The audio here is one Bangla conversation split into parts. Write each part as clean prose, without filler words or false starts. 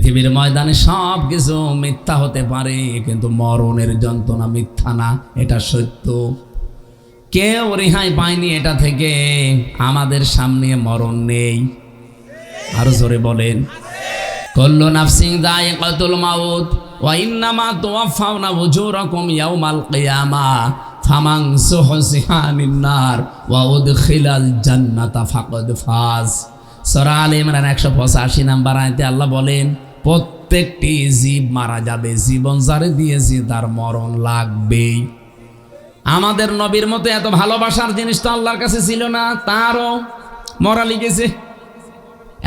পৃথিবীর ময়দানে সব কিছু মিথ্যা হতে পারে, কিন্তু মরণের যন্ত্রণা মিথ্যা না, এটা সত্য। কেউ রেহাই পায়নি এটা থেকে। আমাদের সামনে মরণ নেই। আরো জোরে বলেন, কুল্লু নাফসিন যায়িকাতুল মাউত ওয়া ইন্নামা তুওয়াফাউনা উজুরাকুম ইয়াউমাল কিয়ামাহ ফামান যুহজিহা আনিন নার ওয়া উদখিলাল জান্নাতা ফাকাদ ফাজ। সূরা আলে ইমরান 185 নম্বর আয়াতে আল্লাহ বলেন, প্রত্যেকটি জীব মারা যাবে, জীবন যারে দিয়েছি তার মরণ লাগবেই। আমাদের নবীর মতো এত ভালোবাসার জিনিস তো আল্লাহর কাছে ছিল না, তারও মরা লিখেছে।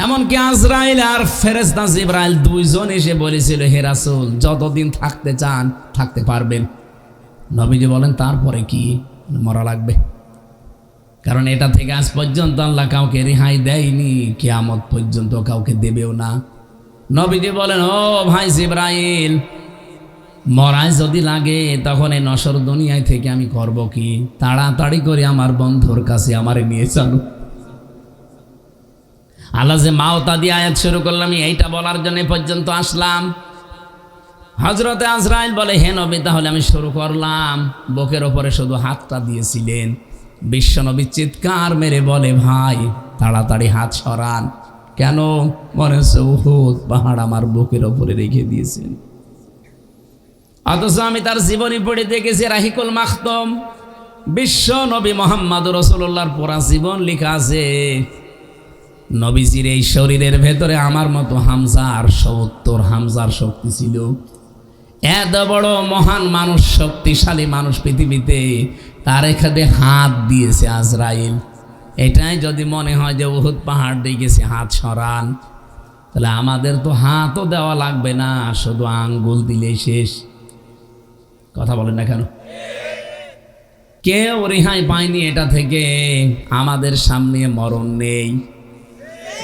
এমনকি আজরাইল আর ফেরেশতা জিবরাইল দুইজন এসে বলেছিল, হে রাসূল যতদিন থাকতে চান থাকতে পারবেন। নবীজি বলেন, তারপরে কি? মরা লাগবে। কারণ এটা থেকে আজ পর্যন্ত আল্লাহ কাউকে রেহাই দেয়নি, কিয়ামত পর্যন্ত কাউকে দেবেও না। নবীজি বলেন, ও ভাই জিবরাইল, মরায় যদি লাগে তখন এই নশ্বর দুনিয়ায় থেকে আমি করব কি? তাড়াতাড়ি করে আমার বন্ধুর কাছে আমারে নিয়ে চলো। আল্লাহ যে মাওতা দিয়ে আয়াত শুরু করলাম, এইটা বলার জন্য পর্যন্ত আসলাম। হযরতে আজরাইল বলে, হে নবী তাহলে আমি শুরু করলাম। বুকের ওপরে শুধু হাতটা দিয়েছিলেন। বিশ্বনবী চিৎকার মেরে বলে, ভাই তাড়াতাড়ি হাত সরান। কেন? মনে হচ্ছে উহুদ পাহাড় আমার বুকের ওপরে রেখে দিয়েছেন। অথচ আমি তার জীবনী পড়ে দেখেছি, রাহিকুল মাখতুম বিশ্ব নবী মুহাম্মদ রাসূলুল্লাহর পুরা জীবন লেখা আছে। নবীজির এই শরীরের ভেতরে আমার মতো হামজার ৭০ হামজার শক্তি ছিল। এত বড় মহান মানুষ, শক্তিশালী মানুষ পৃথিবীতে, তার এখানে হাত দিয়েছে আজরাইল। এটাই যদি মনে হয় যে উহুদ পাহাড় দেখেছে হাত সরান, তাহলে আমাদের তো হাতও দেওয়া লাগবে না, শুধু আঙ্গুল দিলেই শেষ। কথা বলেন না কেন? কেউ রেহাই পায়নি এটা থেকে। আমাদের সামনে মরণ নেই।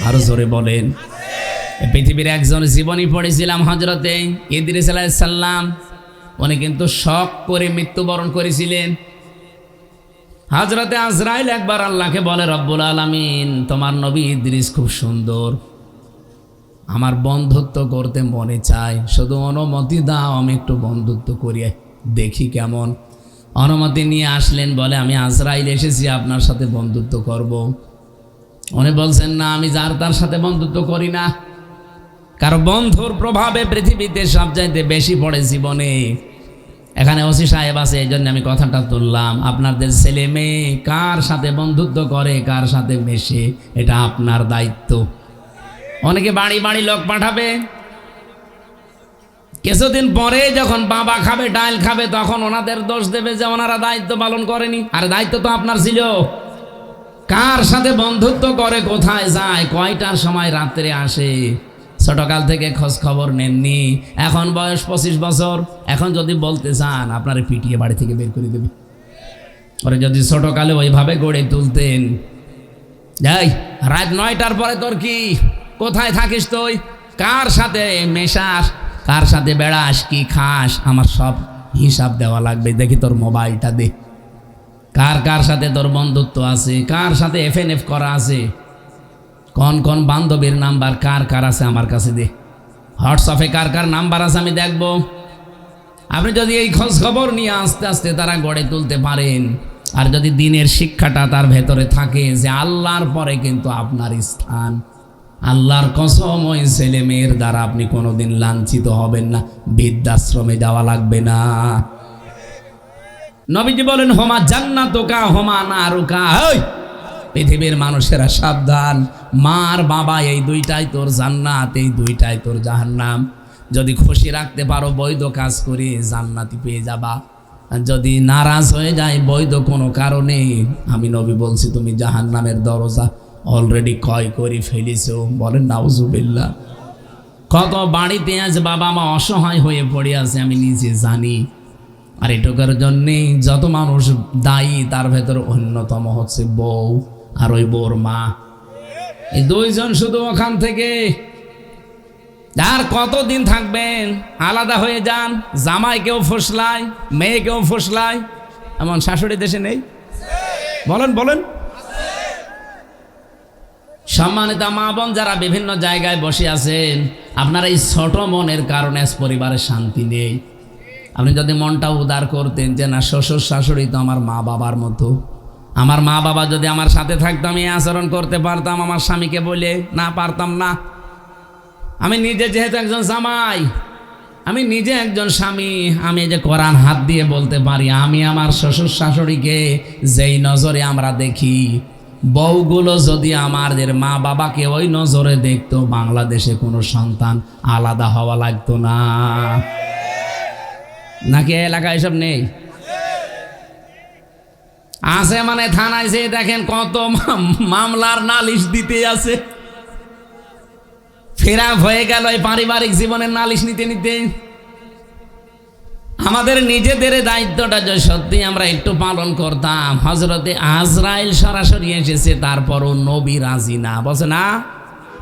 আরো জোরে বলেন, পৃথিবীর একজন জীবনী পড়েছিলাম, হযরতে ইদ্রিস আলাইহিস সালাম। উনি কিন্তু শখ করে মৃত্যুবরণ করেছিলেন। হযরতে আজরাইল একবার আল্লাহকে বলে, রব্বুল আলামিন তোমার নবী ইদ্রিস খুব সুন্দর, আমার বন্ধুত্ব করতে মনে চায়, শুধু অনুমতি দাও আমি একটু বন্ধুত্ব করি, দেখি কেমন। অনুমতি নিয়ে আসলেন, বলে আমি আজরাইল এসেছি আপনার সাথে বন্ধুত্ব করব। উনি বলছেন, না আমি যার তার সাথে বন্ধুত্ব করি না, কারণ বন্ধুর প্রভাবে পৃথিবীতে সবচাইতে বেশি পড়ে জীবনে। এখানে ওসি সাহেব আছে, এই জন্য আমি কথাটা তুললাম। আপনাদের ছেলে মেয়ে কার সাথে বন্ধুত্ব করে, কার সাথে মেশে, এটা আপনার দায়িত্ব। অনেকে বাড়ি বাড়ি লোক পাঠাবে, কিছুদিন পরে যখন বাবা খাবে, ডাল খাবে, তখন ওনাদের দোষ দেবে যে ওনারা দায়িত্ব পালন করেনি। আর দায়িত্ব তো আপনার ছিল। কার সাথে বন্ধুত্ব করে, কোথায় যায়, কয়টার সময় রাত্রে আসে, ছোটকাল থেকে খোঁজ খবর নেননি। এখন বয়স 25 বছর, এখন যদি বলতে চান আপনারে পিটিয়ে বাড়ি থেকে বের করে দেবে। ওরে যদি ছোটকালে ওইভাবে গড়ে তুলতেন, যাই রাত 9টার পরে তোর কি, কোথায় থাকিস তুই, কার সাথে মেশাস, কার সাথে বেড়াস, কি খাস, আমার সব হিসাব দেওয়া লাগবে। দেখি তোর মোবাইলটা দে, কার কার সাথে তোর বন্ধুত্ব আছে, কার সাথে এফএনএফ করা আছে, কোন কোন বান্ধবীর নাম্বার কার কার আছে আমার কাছে দে, হোয়াটসঅ্যাপে কার কার নাম্বার আছে আমি দেখব। আপনি যদি এই খোঁজ খবর নিয়ে আস্তে আস্তে তারা গড়ে তুলতে পারেন, আর যদি দিনের শিক্ষাটা তার ভেতরে থাকে যে আল্লাহর পরে কিন্তু আপনার স্থান, আল্লাহর কসম ওই ছেলে মেয়ের দ্বারা আপনি কোনোদিন লাঞ্ছিত হবেন না, বৃদ্ধাশ্রমে যাওয়া লাগবে না। নবীজি বলেন, হোমা জান্নাতুকা হোমা নারুকা। পৃথিবীর মানুষেরা সাবধান, মার বাবা এই দুইটাই তোর জান্নাত, এই দুইটাই তোর জাহান্নাম। যদি খুশি রাখতে পারো বৈধ কাজ করে জান্নাতি পেয়ে যাবা, যদি নারাজ হয়ে যায় বৈধ কোনো কারণে, আমি নবী বলছি তুমি জাহান্নামের দরজা অলরেডি ক্রয় করে ফেলেছো। বলেন নাউজুবিল্লাহ। কত বাড়িতে আজ বাবা মা অসহায় হয়ে পড়ে আছে আমি নিজে জানি। আর এটুকুর জন্যে যত মানুষ দায়ী, তার ভেতর অন্যতম হচ্ছে বউ আর ওই বউর মা। এই দুইজন শুধু ওখান থেকে আর কতদিন থাকবেন, আলাদা হয়ে যান। জামাইকেও ফুসলায়, মেয়েকেও ফুসলায়, এমন শাশুড়ি দেশে নেই? বলেন বলেন। সম্মানিত মা বোন যারা বিভিন্ন জায়গায় বসে আছেন, আপনার এই ছোট মনের কারণে আজ পরিবারে শান্তি নেই। আপনি যদি মনটা উদার করতেন যে না, শ্বশুর শাশুড়ি তো আমার মা বাবার মতো, আমার মা বাবা যদি আমার সাথে থাকতো আমি এই আচরণ করতে পারতাম আমার স্বামীকে বলে, না পারতাম না। আমি নিজে যেহেতু একজন জামাই, আমি নিজে একজন স্বামী, আমি যে কোরআন হাত দিয়ে বলতে পারি, আমি আমার শ্বশুর শাশুড়িকে যেই নজরে আমরা দেখি, বউগুলো যদি আমাদের মা বাবাকে ওই নজরে দেখতো, বাংলাদেশে কোনো সন্তান আলাদা হওয়া লাগতো না। নাকি এলাকায় এসব নেই? আছে মানে থানায় যে দেখেন কত মামলার নালিশ দিতে আছে, ফেরা হয়ে গেল এই পারিবারিক জীবনের নালিশ নিতে নিতে। আমাদের নিজেদের দায়িত্বটা যদি সত্যি আমরা একটু পালন করতাম। হযরতে আজরাইল সরাসরি এসেছে, তারপরও নবী রাজি না, বলছে না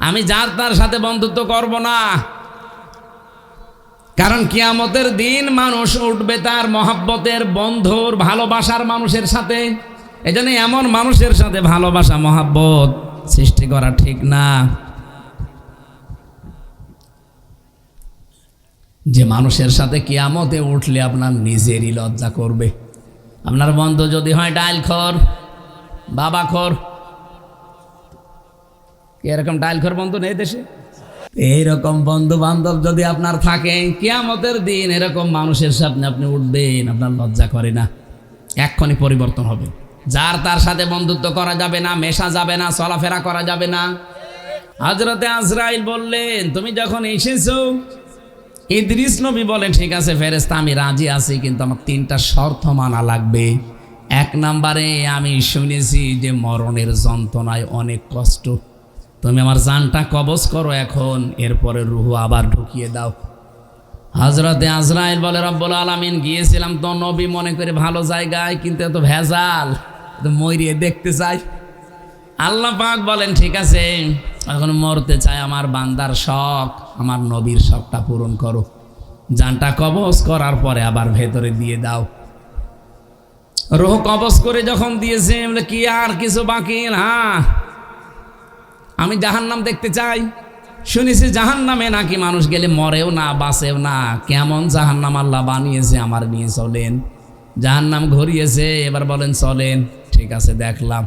আমি যার তার সাথে বন্ধুত্ব করব না, কারণ কিয়ামতের দিন মানুষ উঠবে তার মহব্বতের, বন্ধুর, ভালোবাসার মানুষের সাথে। এজন্য এমন মানুষের সাথে ভালোবাসা মহব্বত সৃষ্টি করা ঠিক না, যে মানুষের সাথে কিয়ামতে উঠলে আপনার নিজেরই লজ্জা করবে। আপনার বন্ধু যদি হয় ডাইলখোর, বাবাখোর, এরকম ডাইলখোর বন্ধু নেই দেশে? এইরকম বন্ধু বান্ধব যদি আপনার থাকে, কিয়ামতের দিন এরকম মানুষের সামনে আপনি উঠবেন, আপনার লজ্জা করে না? এক্ষুনি পরিবর্তন হবে। যার তার সাথে বন্ধুত্ব করা যাবে না, মেশা যাবে না, চলাফেরা করা যাবে না। হযরতে আজরাইল বললেন তুমি যখন এসেছো, ইদ্রিস নবী বলেন ঠিক আছে ফেরেশতা আমি রাজি আছি, কিন্তু আমার 3টা শর্ত মানা লাগবে। 1 নম্বরে আমি শুনেছি যে মরণের যন্ত্রণায় অনেক কষ্ট, তুমি আমার জানটা কবজ করো এখন, এরপরে রূহ আবার ঢুকিয়ে দাও। হযরতে আজরাইল বলে রব্বুল আলামিন গিয়েছিলাম তো নবী মনে করে ভালো জায়গায়, কিন্তু এত ভেজাল, তো মরিয়ে দেখতে চাই। আল্লাহ পাক বলেন ঠিক আছে এখন মরতে চাই, আমার বান্দার শখ, আমার নবীর শখটা পূরণ করো, জানটা কবজ করার পরে আবার ভেতরে দিয়ে দাও। রূহ কবজ করে যখন দিয়েছে, বলে কি আর কিছু বাকি? হ্যাঁ আমি জাহান্নাম দেখতে চাই, শুনেছি জাহান্নামে নাকি মানুষ গেলে মরেও না, বাঁচেও না। কেমন জাহান্নাম আল্লাহ বানিয়েছে, আমার নিয়ে চলেন। জাহান্নাম ঘুরিয়েছে, এবার বলেন চলেন। ঠিক আছে দেখলাম,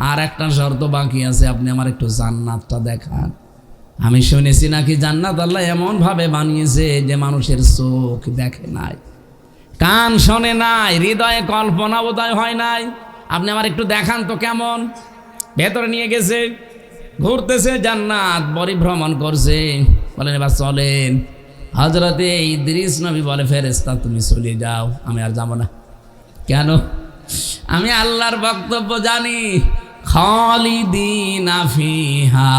আর একটা শর্ত বাকি আছে, আপনি আমার একটু জান্নাতটা দেখান। আমি শুনেছি নাকি জান্নাত আল্লাহ এমন ভাবে বানিয়েছে যে মানুষের চোখ দেখে নাই, কান শোনে নাই, হৃদয়ে কল্পনা বোধহয় হয় নাই। আপনি আমার একটু দেখান তো কেমন। ভেতরে নিয়ে গেছে, ঘুরতেছে, জান্নাত পরিভ্রমণ করছে। বলেন এবার চলেন। হযরতে ইদ্রিস নবী বলে ফেরেশতা তুমি চলে যাও, আমি আর যাব না। কেন? আমি আল্লাহর বক্তব্য জানি, খালিদিনা ফিহা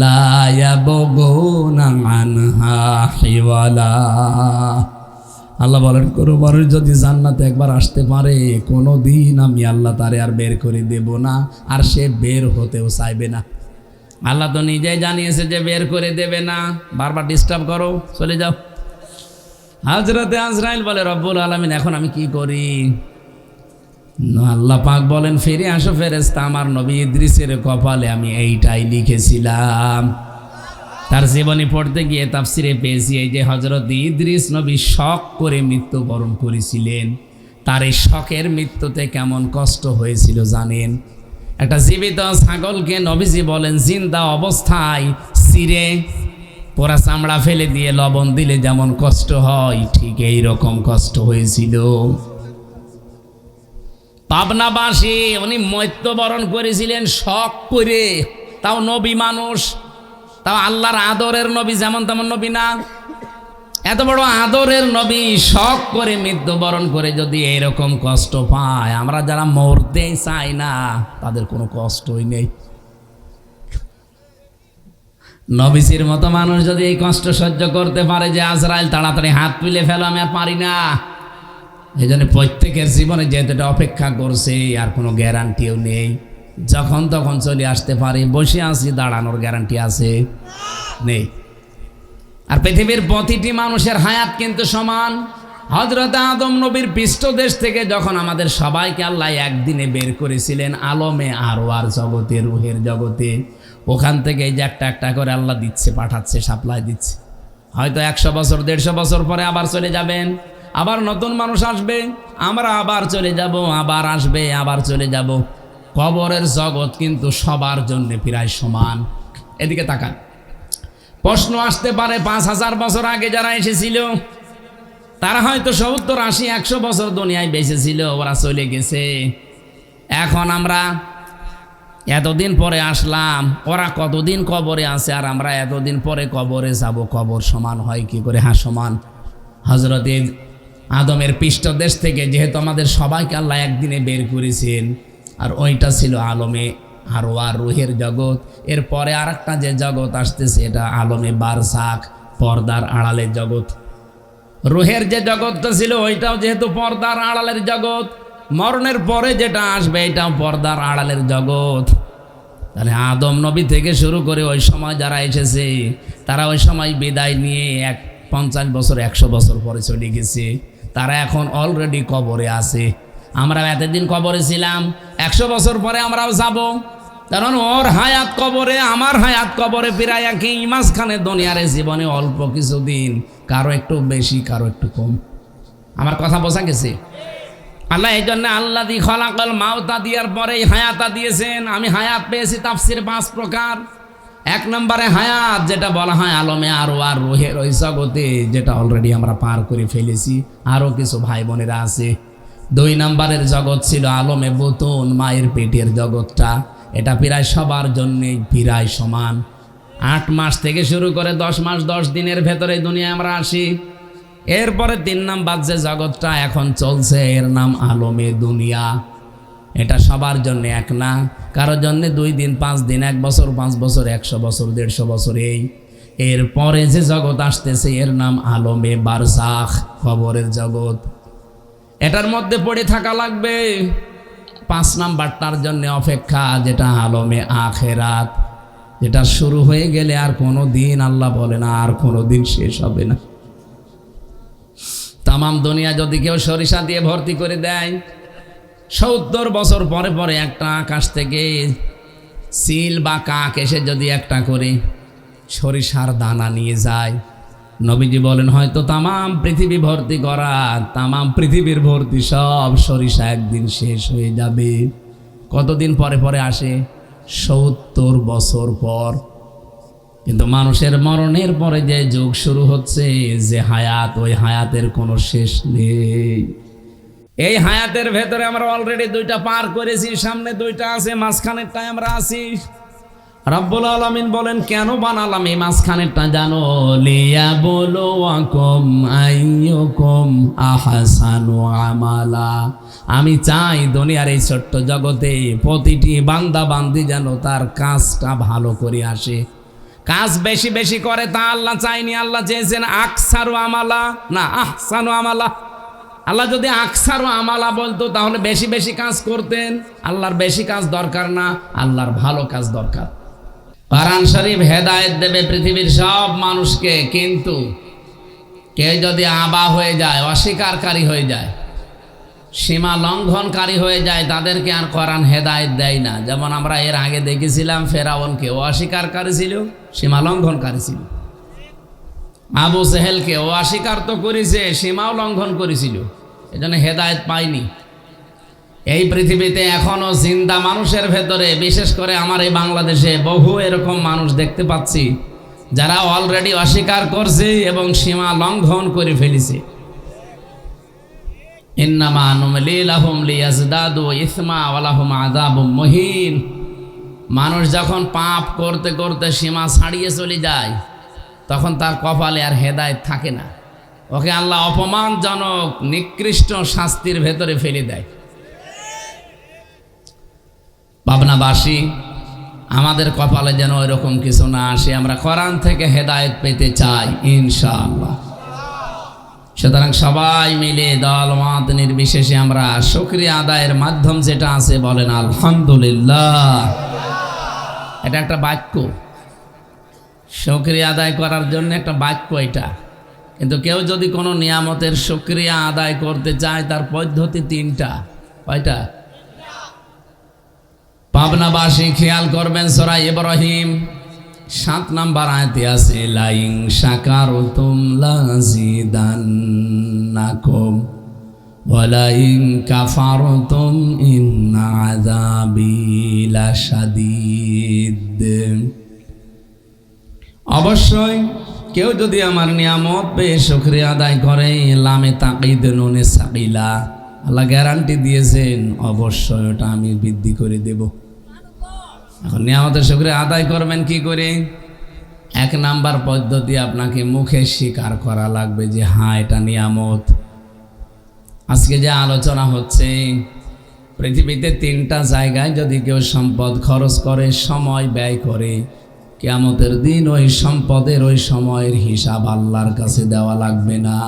লা ইয়াবগুনা আনহা হিওয়ালা। আল্লাহ বলেন কোনো মানুষ যদি জান্নাতে একবার আসতে পারে, কোনো দিন আমি আল্লাহ তারে আর বের করে দেব না, আর সে বের হতেও চাইবে না। আল্লাহ তো নিজেই জানিয়েছে যে বের করে দেবে না, বারবার ডিস্টার্ব করো, চলে যাও। হযরতে আজরাইল বলে রব্বুল আলামিন এখন আমি কি করি? আল্লাহ পাক বলেন ফিরে আসো ফেরেশতা, আমার নবী ইদ্রিসের কপালে আমি এইটাই লিখেছিলাম। তার জীবনী পড়তে গিয়ে তাফসিরে পেয়েছি এই যে হযরত ইদ্রিস নবী শখ করে মৃত্যুবরণ করেছিলেন, তার এই শখের মৃত্যুতে কেমন কষ্ট হয়েছিল জানেন? একটা জীবিত ছাগলকে নবীজি বলেন জিন্দা অবস্থায় চিরে পোড়া চামড়া ফেলে দিয়ে লবণ দিলে যেমন কষ্ট হয়, ঠিক এই রকম কষ্ট হয়েছিল। পাবনাবাসী উনি মৃত্যুবরণ করেছিলেন শখ করে, তাও নবী মানুষ, তাও আল্লাহর আদরের নবী, যেমন তেমন নবী না, এত বড় আদরের নবী শখ করে মৃত্যুবরণ করে যদি এরকম কষ্ট পায়, আমরা যারা মরতে চাই না তাদের কোনো কষ্টই নেই। নবীজির মতো মানুষ যদি এই কষ্ট সহ্য করতে পারে যে আজরাইল তাড়াতাড়ি হাত তুলে ফেলো, আমি আর পারি না। এই জন্য প্রত্যেকের জীবনে যেটা অপেক্ষা করছে আর কোনো গ্যারান্টিও নেই, যখন তখন চলে আসতে পারে। বসে আছি, দাঁড়ানোর গ্যারান্টি আছে? নেই। আর পৃথিবীর প্রতিটি মানুষের হায়াত কিন্তু সমান। হযরত আদম নবীর পৃষ্ঠদেশ থেকে যখন আমাদের সবাইকে আল্লাহ একদিনে বের করেছিলেন আলমে আরওয়ার জগতে, রুহের জগতে, ওখান থেকে এই যে একটা একটা করে আল্লাহ দিচ্ছে, পাঠাচ্ছে, সাপ্লাই দিচ্ছে। হয়তো 100 বছর 150 বছর পরে আবার চলে যাবেন, আবার নতুন মানুষ আসবে, আমরা আবার চলে যাব, আবার আসবে, আবার চলে যাব। কবরের জগৎ কিন্তু সবার জন্য প্রায় সমান। এদিকে তাকান, প্রশ্ন আসতে পারে 5000 বছর আগে যারা এসেছিল তারা হয়তো 70, 80, 100 বছর দুনিয়ায় বেঁচে ছিল, ওরা চলে গেছে। এখন আমরা এতদিন পরে আসলাম, ওরা কতদিন কবরে আছে আর আমরা এতদিন পরে কবরে যাব। কবর সমান হয় কি করে? হ্যাঁ সমান। হযরতে আদমের পৃষ্ঠদেশ থেকে যেহেতু আমাদের সবাইকে আল্লাহ একদিনে বের করেছেন, আর ওইটা ছিল আলমে আরওয়াহ, রুহের জগৎ। এরপরে আর একটা যে জগৎ আসতেছে এটা আলমে বারজাখ, পর্দার আড়ালের জগৎ। রুহের যে জগৎটা ছিল ওইটাও যেহেতু পর্দার আড়ালের জগৎ, মরণের পরে যেটা আসবে এটাও পর্দার আড়ালের জগৎ। তাহলে আদম নবী থেকে শুরু করে ওই সময় যারা এসেছে তারা ওই সময় বিদায় নিয়ে 50 বছর 100 বছর পরে চলে গেছে, তারা এখন অলরেডি কবরে আছে। আমরা এতদিন কবরে ছিলাম, 100 বছর পরে আমরাও যাব, কারণ ওর হায়াত কবরে, আমার হায়াত কবরে প্রায় একই। মাঝখানে দুনিয়ার জীবনে অল্প কিছুদিন, কারো একটু বেশি, কারো একটু কম। আমার কথা বোঝা গেছে? আল্লাহ এই জন্য আল্লাযী খলাকাল মাউতা দিয়ার পরে হায়াতা দিয়েছেন। আমি হায়াত পেয়েছি তাফসীর 5 প্রকার। 1 নম্বরে হায়াত, যেটা বলা হয় আলমে আরওয়াহ, রুহের ওই জগতে, যেটা অলরেডি আমরা পার করে ফেলেছি, আরও কিছু ভাই বোনেরা আছে। 2 নম্বরের জগৎ ছিল আলমে বুতুন, মায়ের পেটের জগৎটা। এটা প্রায় সবার জন্যই প্রায় সমান। 8 মাস থেকে শুরু করে 10 মাস 10 দিনের ভেতরে দুনিয়ায় আমরা আসি। এরপরে 3 নাম্বার যে জগৎটা এখন চলছে এর নাম আলমে দুনিয়া। এটা সবার জন্য এক না, কারোর জন্য 2 দিন, 5 দিন, 1 বছর, 5 বছর, 100 বছর, 150 বছর। এরপরে যে জগৎ আসতেছে এর নাম আলমে বারজাখ, কবরের জগৎ। এটার মধ্যে পড়ে থাকা লাগবে। 5 নাম্বারটার জন্য অপেক্ষা, যেটা আলমে আখেরাত, যেটা শুরু হয়ে গেলে আর কোনো দিন, আল্লাহ বলে না আর কোনো দিন শেষ হবে না। তামাম দুনিয়া যদি কেউ সরিষা দিয়ে ভর্তি করে দেয়, 70 বছর পরে পরে একটা আকাশ থেকে চিল বা কাক এসে যদি একটা করে সরিষার দানা নিয়ে যায়, নবীজি বলেন হয়তো তামাম পৃথিবী ভর্তি করা, তামাম পৃথিবীর ভর্তি সব সরিষা একদিন শেষ হয়ে যাবে। কতদিন পরে পরে আসে? 70 বছর পর। কিন্তু মানুষের মরণের পরে যে যুগ শুরু হচ্ছে, যে হায়াত, ওই হায়াতের কোনো শেষ নেই। এই হায়াতের ভেতরে আমরা অলরেডি 2টা পার করেছি, সামনে 2টা আছে, মাঝখানেরটায় আমরা আছি। রব্বুল আলামিন বলেন কেন বানালাম এই মাঝখানেরটা জানো? লিয়াবলুয়াকুম আইয়ুকুম আহসানু আমালা। আমি চাই দুনিয়ার এই ছোট্ট জগতে প্রতিটি বান্দা বান্দি যেন তার কাজটা ভালো করে আসে। কাজ বেশি বেশি করে তা আল্লাহ চাইনি, আল্লাহ চেয়েছেন আকসারু আমালা, না আহসানু আমালা। আল্লাহ যদি আকসারু আমালা বলতো তাহলে বেশি বেশি কাজ করতেন। আল্লাহর বেশি কাজ দরকার না, আল্লাহর ভালো কাজ দরকার। কোরআন শরীফ হেদায়েত দেবে পৃথিবীর সব মানুষকে, কিন্তু কেউ যদি আবা হয়ে যায়, অস্বীকারী হয়ে যায়, সীমা লঙ্ঘনকারী হয়ে যায়, তাদেরকে আর কোরআন হেদায়েত দেয় না। যেমন আমরা এর আগে দেখেছিলাম ফেরাউনকে, ও অস্বীকারী ছিল, সীমা লঙ্ঘনকারী ছিল। আবু জেহেলকে ও অস্বীকার তো করেছে, সীমাও লঙ্ঘন করেছিল, এজন্য হেদায়েত পায়নি। এই পৃথিবীতে এখনো জিন্দা মানুষের ভেতরে, বিশেষ করে আমার এই বাংলাদেশে বহু এরকম মানুষ দেখতে পাচ্ছি যারা অলরেডি অস্বীকার করছে এবং সীমা লঙ্ঘন করে ফেলেছে। ইন্নামা নুমলি লাহুম লিয়াজদাদু ইসমা ওয়া লাহুম আযাবুম মুহিন। মানুষ যখন পাপ করতে করতে সীমা ছাড়িয়ে চলে যায়, তখন তার কপালে আর হেদায়েত থাকে না, ওকে আল্লাহ অপমানজনক নিকৃষ্ট শাস্তির ভেতরে ফেলে দেয়। পাবনাবাসী, আমাদের কপালে যেন ওইরকম কিছু না আসে। আমরা কোরআন থেকে হেদায়েত পেতে চাই ইনশাআল্লাহ। সুতরাং সবাই মিলে দল মত নির্বিশেষে আমরা শুকরিয়া আদায়ের মাধ্যম যেটা আছে বলেন আলহামদুলিল্লাহ। এটা একটা বাক্য, শুকরিয়া আদায় করার জন্য একটা বাক্য এটা। কিন্তু কেউ যদি কোনো নিয়ামতের শুকরিয়া আদায় করতে চায়, তার পদ্ধতি 3টা। কয়টা? পাবনাবাসী খেয়াল করবেন, সূরা ইব্রাহিম 7 নম্বর আয়াতে আছে লাইন শাকারতুম লাযিদান্নাকুম ওয়া লাইন কাফারতুম ইন্না আযাবি লাশাদীদ। অবশ্যই কেউ যদি আমার নিয়ামত পেয়ে শুকরিয়া আদায় করে, লামে তাকিদ নুনে সাকিলা, আল্লাহ গ্যারান্টি দিয়েছেন অবশ্যই ওটা আমি বৃদ্ধি করে দেব। এখন নিয়ামতের শুকরিয়া আদায় করবেন কি করে? 1 নাম্বার পদ্ধতি, আপনাকে মুখে স্বীকার করা লাগবে যে হ্যাঁ এটা নিয়ামত। আজকে যে আলোচনা হচ্ছে, পৃথিবীতে 3টা জায়গায় যদি কেউ সম্পদ খরচ করে, সময় ব্যয় করে, কিয়ামতের দিন ওই সম্পদের ওই সময়ের হিসাব আল্লাহর কাছে দেওয়া লাগবে না।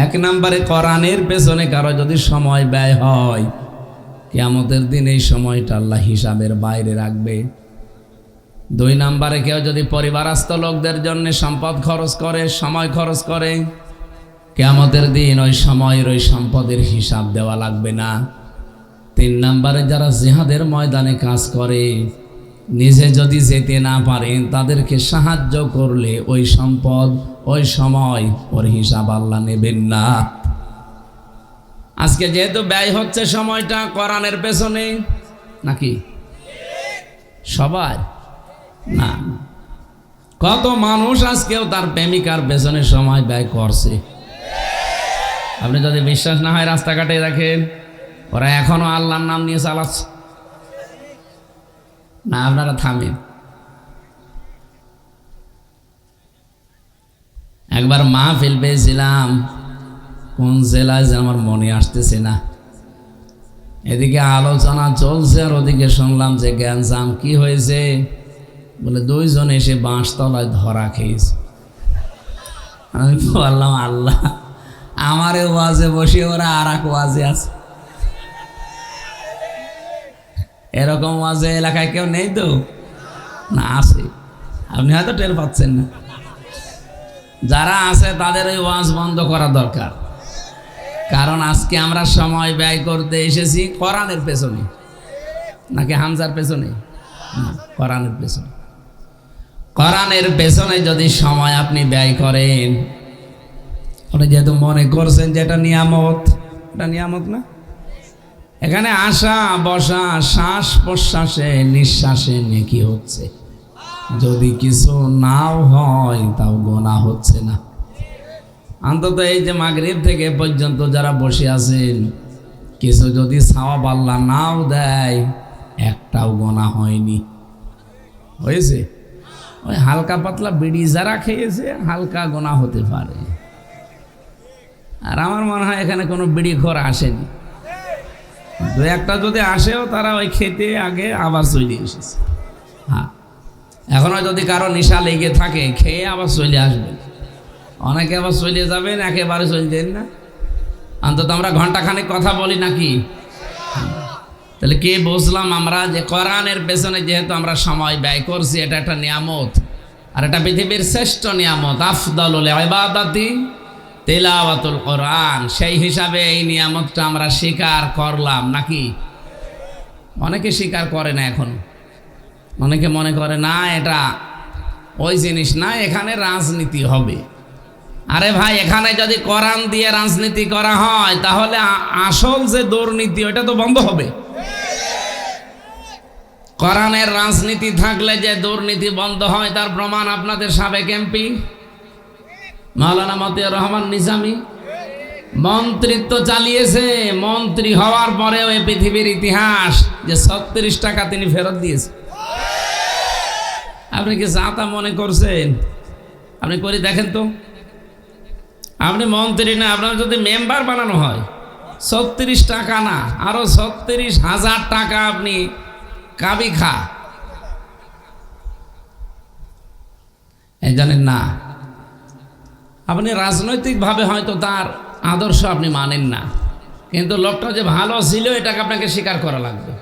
1 নম্বরে কোরআনের পেছনে কারো যদি সময় ব্যয় হয়, কিয়ামতের দিন এই সময়টা আল্লাহ হিসাবের বাইরে রাখবে। 2 নম্বরে কেউ যদি পরিবারস্থ লোকদের জন্য সম্পদ খরচ করে, সময় খরচ করে, কিয়ামতের দিন ওই সময়ের ওই সম্পদের হিসাব দেওয়া লাগবে না। 3 নম্বরে যারা জিহাদের ময়দানে কাজ করে, নিজে যদি যেতে না পারেন তাদেরকে সাহায্য করলে ওই সম্পদ ওই সময় ওর হিসাব আল্লাহ নেবেন না। আজকে যেহেতু ব্যয় হচ্ছে সময়টা কোরআনের পেছনে, নাকি সবাই না, কত মানুষ আজকেও তার প্রেমিকার পেছনে সময় ব্যয় করছে। আপনি যদি বিশ্বাস না হয় রাস্তাঘাটে দেখেন, ওরা এখনো আল্লাহর নাম নিয়ে চালাচ্ছে না। আপনারা থামেন। একবার মাহফিল পেয়েছিলাম, কোন জেলায় যে আমার মনে আসতেছে না, এদিকে আলোচনা চলছে আর ওদিকে শুনলাম যে গ্যাঞ্জাম। কি হয়েছে? বলে 2 জন এসে বাঁশতলায় ধরা খেয়েছে। আমি বললাম আল্লাহ, আমারে ওয়াজে বসে ওরা আর এক ওয়াজে আছে। এরকম ওয়াজে এলাকায় কেউ নেই তো? না, আছে, আপনি হয়তো টের পাচ্ছেন না। যারা আছে তাদের ওই ওয়াজ বন্ধ করা দরকার। কারণ আজকে আমরা সময় ব্যয় করতে এসেছি কোরআনের পেছনে, নাকি হামজার পেছনে? কোরআনের পেছনে। কোরআনের পেছনে যদি সময় আপনি ব্যয় করেন, আপনি যেহেতু মনে করছেন যে এটা নিয়ামত, এটা নিয়ামত না। এখানে আসা বসা, শ্বাস প্রশ্বাসে নিঃশ্বাসে নেকি হচ্ছে। যদি কিছু নাও হয় তাও গোনা হচ্ছে না। অন্তত এই যে মাগরিব থেকে পর্যন্ত যারা বসে আছেন, কিছু যদি সওয়াব আল্লাহ নাও দেয়, একটাও গোনা হয়নি। হয়েছে? ওই হালকা পাতলা বিড়ি যারা খেয়েছে হালকা গোনা হতে পারে। আর আমার মনে হয় এখানে কোনো বিড়িখোর আসেনি। 2-1টা যদি আসেও তারা ওই খেতে আগে আবার চলে এসেছে। হ্যাঁ, এখনও যদি কারো নেশা লেগে থাকে, খেয়ে আবার চলে আসবেন। অনেকে আবার চলে যাবেন, একেবারে চলে যান না। অন্তত আমরা ঘন্টাখানেক কথা বলি নাকি? তাহলে কে বুঝলাম আমরা যে কোরআনের পেছনে যেহেতু আমরা সময় ব্যয় করছি, এটা একটা নিয়ামত। আর এটা পৃথিবীর শ্রেষ্ঠ নিয়ামত, আফদালুল ইবাদাতি তিলাওয়াতুল কোরআন। সেই হিসাবে এই নিয়ামতটা আমরা স্বীকার করলাম নাকি? অনেকে স্বীকার করে না এখন। অনেকে মনে করে না এটা ওই জিনিস না, এখানে রাজনীতি হবে। আরে ভাই, এখানে যদি কোরআন দিয়ে রাজনীতি করা হয় তাহলে আসল যে দুর্নীতি ওটা তো বন্ধ হবে। কোরআনের রাজনীতি থাকলে যে দুর্নীতি বন্ধ হয় তার প্রমাণ আপনাদের সাবেক এমপি মাওলানা মতিয়ার রহমান নিজামী মন্ত্রিত্ব চালিয়েছে। মন্ত্রী হওয়ার পরেও এই পৃথিবীর ইতিহাস যে 36 টাকা তিনি ফেরত দিয়েছে। আপনি কি চাতা মনে করছেন? আপনি করে দেখেন তো। আপনি মন্ত্রী না, আপনার যদি মেম্বার বানানো হয় 36 টাকা না, আরো 36,000 টাকা আপনি কাবি খা। এই জানেন না, আপনি রাজনৈতিকভাবে হয়তো তার আদর্শ আপনি মানেন না, কিন্তু লোকটা যে ভালো ছিল এটাকে আপনাকে স্বীকার করা লাগবে।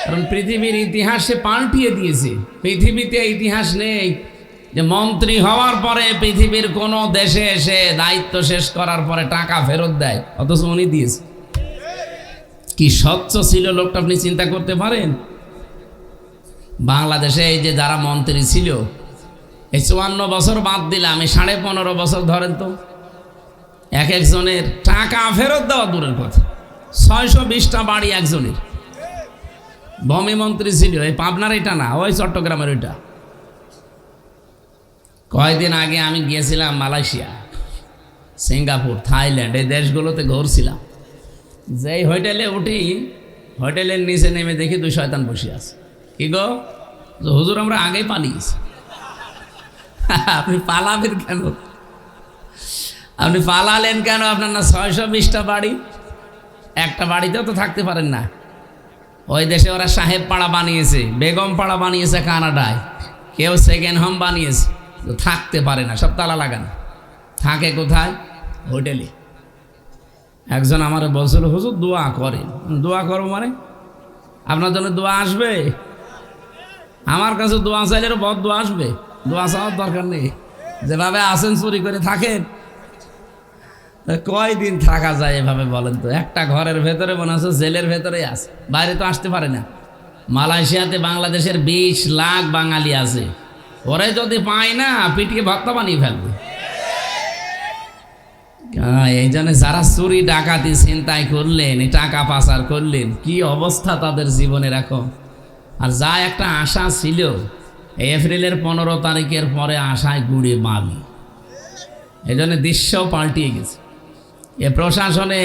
কারণ পৃথিবীর ইতিহাসে পাল্টিয়ে দিয়েছে। পৃথিবীতে ইতিহাস নেই যে মন্ত্রী হওয়ার পরে পৃথিবীর কোনো দেশে এসে দায়িত্ব শেষ করার পরে টাকা ফেরত দেয়, অথচ উনি দিয়েছে। কি কি স্বচ্ছ ছিল লোকটা, আপনি চিন্তা করতে পারেন? বাংলাদেশে এই যে যারা মন্ত্রী ছিল, এই 54 বছর বাদ দিলে আমি 15.5 বছর ধরেন তো, এক একজনের টাকা ফেরত দেওয়া দূরের কথা, 620টা বাড়ি একজনের। ভূমি মন্ত্রী ছিল, এই পাবনার এটা না, ওই চট্টগ্রামের ওইটা। কয়েকদিন আগে আমি গিয়েছিলাম মালয়েশিয়া, সিঙ্গাপুর, থাইল্যান্ড, এই দেশগুলোতে ঘুরছিলাম। যেই হোটেলে উঠি, হোটেলের নিচে নেমে দেখি 2 শয়তান বসে আছে। কি গো, হুজুর আমরা আগেই পালিয়েছি। আপনি পালাবেন কেন? আপনি পালালেন কেন? আপনার না 620টা বাড়ি, একটা বাড়িতেও তো থাকতে পারেন না। ওই দেশে ওরা সাহেব পাড়া বানিয়েছে, বেগম পাড়া বানিয়েছে কানাডায়, কেউ সেকেন্ড হোম বানিয়েছে, তো থাকতে পারে না, সব তালা লাগানো। থাকে কোথায়? হোটেলে। একজন আমার বলছিল, হুজুর দোয়া করেন। দোয়া করবো মানে? আপনার জন্য দোয়া আসবে? আমার কাছে দোয়া চাইলে বদ দোয়া আসবে? দোয়া চাওয়ার দরকার নেই, যেভাবে আসেন চুরি করে থাকেন। কয়দিন থাকা যায় এভাবে বলেন তো? একটা ঘরের ভেতরে মনে হচ্ছে জেলের ভেতরে আছে, বাইরে তো আসতে পারে না। মালয়েশিয়াতে বাংলাদেশের 20 লাখ বাঙালি আছে, ওরে যদি পায় না পিটিয়ে ভর্তা বানিয়ে ফেলবে। এই জন্য যারা চুরি ডাকাতি ছিনতাই করলেন, টাকা পাচার করলেন, কি অবস্থা তাদের জীবনে এখন। আর যা একটা আশা ছিল, এপ্রিলের 15 তারিখের পরে আশায় গুড়ে মালি। এই জন্য দৃশ্য পাল্টিয়ে গেছে। এ প্রশাসনে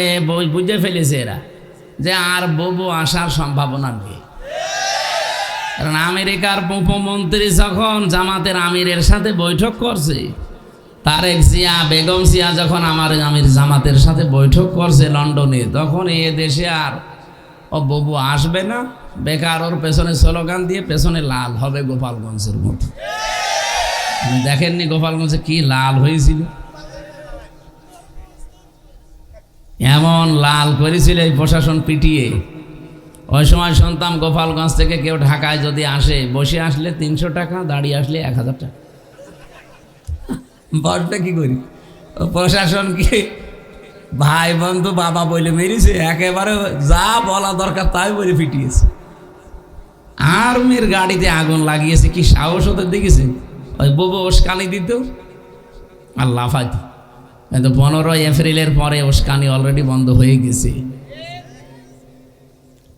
বুঝে ফেলেছে এরা যে আর ববু আসার সম্ভাবনা নেই। কারণ আমেরিকার উপমন্ত্রী যখন জামাতের আমিরের সাথে বৈঠক করছে, তারেক জিয়া, বেগম জিয়া যখন আমার আমির জামাতের সাথে বৈঠক করছে লন্ডনে, তখন এ দেশে আর ও ববু আসবে না। বেকার ওর পেছনে স্লোগান দিয়ে পেছনে লাল হবে গোপালগঞ্জের মতো। দেখেননি গোপালগঞ্জে কি লাল হয়েছিল? এমন লাল করেছিল এই প্রশাসন পিটিয়ে। ওই সময় শুনতাম গোপালগঞ্জ থেকে কেউ ঢাকায় যদি আসে, বসে আসলে 300 টাকা, দাঁড়িয়ে আসলে 1000 টাকা। বসটা কি করি? প্রশাসন কি ভাই বন্ধু বাবা বলে মেরেছে, একেবারে যা বলা দরকার তাই বলে পিটিয়েছে। আর্মির গাড়িতে আগুন লাগিয়েছে, কি সাহস ওদের দেখেছে? ওই ববু উস্কানি দিত আর লাফাইত। কিন্তু 15 এপ্রিলের পরে উস্কানি অলরেডি বন্ধ হয়ে গেছে।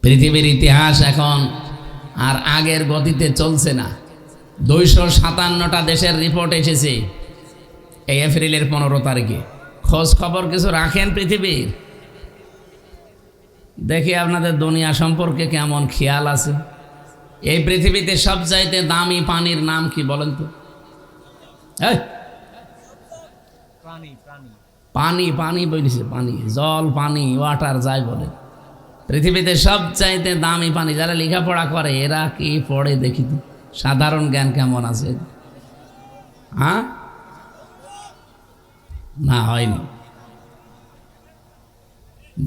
পৃথিবীর ইতিহাস এখন আর আগের গতিতে চলছে না। 257টা দেশের রিপোর্ট এসেছে এই এপ্রিলের 15 তারিখে। খোঁজ খবর কিছু রাখেন পৃথিবীর? দেখি আপনাদের দুনিয়া সম্পর্কে কেমন খেয়াল আছে। এই পৃথিবীতে সবচাইতে দামি পানির নাম কি বলেন তো? পানি পানি বলেছে, পানি, জল, পানি, ওয়াটার যাই বলে। পৃথিবীতে সবচাইতে দামি পানি। যারা লেখাপড়া করে এরা কি পড়ে দেখি তো, সাধারণ জ্ঞান কেমন আছে? হ্যাঁ, না হয়নি।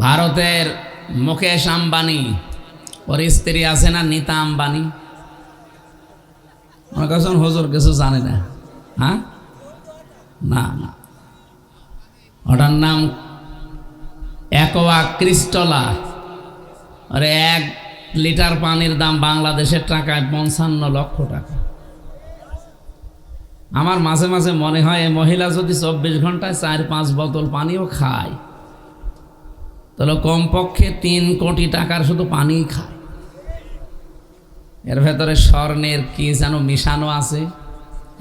ভারতের মুকেশ আম্বানি, ওর স্ত্রী আছে না নীতা আম্বানি, মনে করছেন হুজুর কিছু জানে না? হ্যাঁ, না না, ওটার নাম অ্যাকোয়া ক্রিস্টলা। আরে 1 লিটার পানির দাম বাংলাদেশের টাকায় 55 লক্ষ টাকা। আমার মাঝে মাঝে মনে হয় এই মহিলা যদি 24 ঘন্টায় 4-5 বোতল পানিও খায়, তাহলে কমপক্ষে 3 কোটি টাকার শুধু পানি খায়। এর ভেতরে স্বর্ণের কি যেন মিশানো আছে,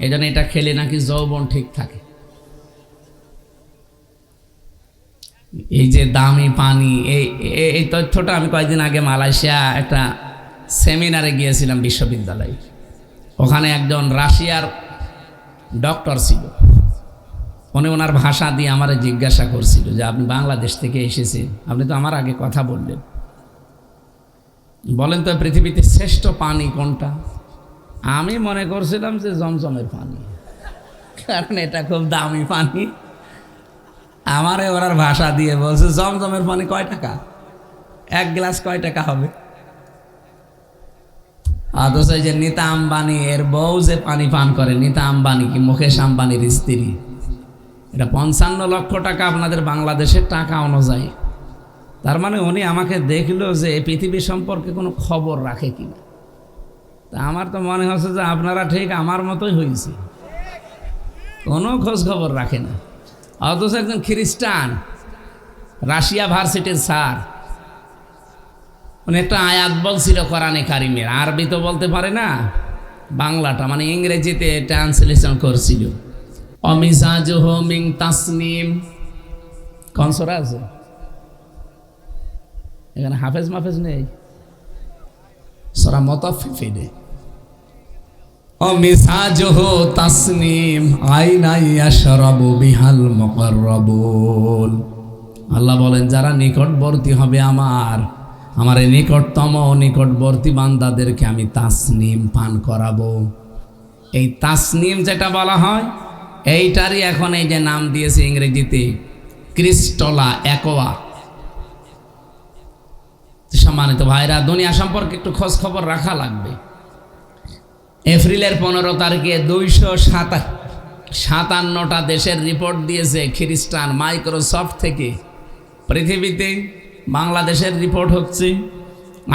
এই জন্য এটা খেলে নাকি যৌবন ঠিক থাকে। এই যে দামি পানি, এই তথ্যটা আমি কয়েকদিন আগে মালয়েশিয়া একটা সেমিনারে গিয়েছিলাম বিশ্ববিদ্যালয়ে। ওখানে একজন রাশিয়ার ডক্টর ছিল, উনি ওনার ভাষা দিয়ে আমার জিজ্ঞাসা করছিল যে আপনি বাংলাদেশ থেকে এসেছেন, আপনি তো আমার আগে কথা বললেন, বলেন তো পৃথিবীতে শ্রেষ্ঠ পানি কোনটা? আমি মনে করছিলাম যে জমজমের পানি, কারণ এটা খুব দামি পানি। আমারে ওনার ভাষা দিয়ে বলছে জমজমের পানি কয় টাকা, 1 গ্লাস কয় টাকা হবে? অথচ যে নীতা আম্বানি এর বউ যে পানি পান করে, নীতা আম্বানি কি মুকেশ আম্বানির স্ত্রী, এটা 55 লক্ষ টাকা আপনাদের বাংলাদেশের টাকা অনুযায়ী। তার মানে উনি আমাকে দেখলো যে পৃথিবী সম্পর্কে কোনো খবর রাখে কিনা। তা আমার তো মনে হচ্ছে যে আপনারা ঠিক আমার মতোই হয়েছে, কোনো খোঁজ খবর রাখে না। অথচ একজন খ্রিস্টান, রাশিয়া ভার্সিটির স্যার, উনি একটা আয়াত বলছিল কোরআনে কারিমের, আরবি তো বলতে পারে না, বাংলাটা মানে ইংরেজিতে ট্রান্সলেশন করছিল। অমিজাজুহু মিন তাসনিম, কোন সূরা আছে এখানে? হাফেজ মাফেজ নেই, সূরা মুতাফফিফিনে। অমিজাজুহু তাসনিম আইনা ইয়াশরাবু বিহাল মুকাররাবুন। আল্লাহ বলেন যারা নিকটবর্তী হবে আমার এই নিকটতম নিকটবর্তী বান্দাদেরকে আমি তাসনিম পান করাবো। এই তাসনিম যেটা বলা হয় এইটারই এখন এই যে নাম দিয়েছে ইংরেজিতে ক্রিস্টলা অ্যাকোয়া। সম্মানিত ভাইরা, দুনিয়া সম্পর্কে একটু খোঁজ খবর রাখা লাগবে। এপ্রিলের 15 তারিখে 257টা দেশের রিপোর্ট দিয়েছে খ্রিস্টান মাইক্রোসফট থেকে পৃথিবীতে। বাংলাদেশের রিপোর্ট হচ্ছে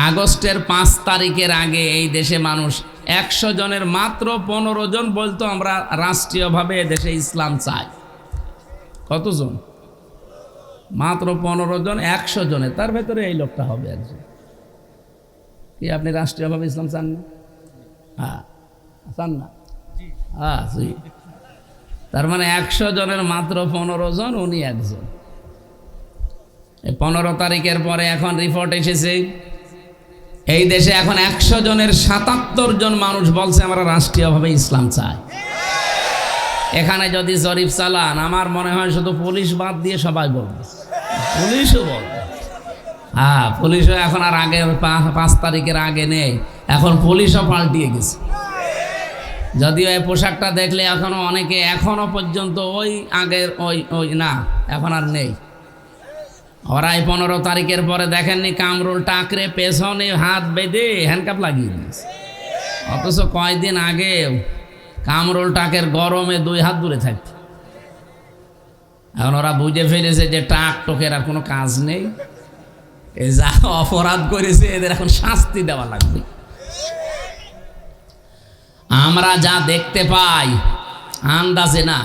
আগস্টের 5 তারিখের আগে এই দেশে মানুষ 100 জনের মাত্র 15 জন বলতো আমরা রাষ্ট্রীয়ভাবে দেশে ইসলাম চাই। কতজন? মাত্র 15 জন 100 জনের, তার ভেতরে এই লোকটা হবে একজন। কি আপনি রাষ্ট্রীয়ভাবে ইসলাম চান না? হ্যাঁ, চান না? হ্যাঁ, তার মানে 100 জনের মাত্র 15 জন, উনি একজন। 15 তারিখের পরে এখন রিপোর্ট এসেছে এই দেশে এখন 100 জনের 77 জন মানুষ বলছে আমরা রাষ্ট্রীয়ভাবে ইসলাম চাই। এখানে যদি জরিপ চালান আমার মনে হয় শুধু পুলিশ বাদ দিয়ে সবাই বলবে, পুলিশও বলবে। হ্যাঁ, পুলিশও এখন আর আগে 5 তারিখের আগে নেই, এখন পুলিশও পাল্টিয়ে গেছে। যদিও এই পোশাকটা দেখলে এখনো অনেকে এখনো পর্যন্ত ওই আগের ওই না, এখন আর নেই। ওরা এই 15 তারিখের পরে দেখেননি কামরুল টাকরে পেছনে হাত বেঁধে হ্যান্ডকাপ লাগিয়ে দিয়েছে। অথচ কয়েকদিন আগে কামরুল টাকের গরমে 2 হাত দূরে থাকত। এখন ওরা বুঝে ফেলেছে যে টাক টোকের আর কোনো কাজ নেই, এই যা অপরাধ করেছে এদের এখন শাস্তি দেওয়া লাগবে। আমরা যা দেখতে পাই আন্দাজে না,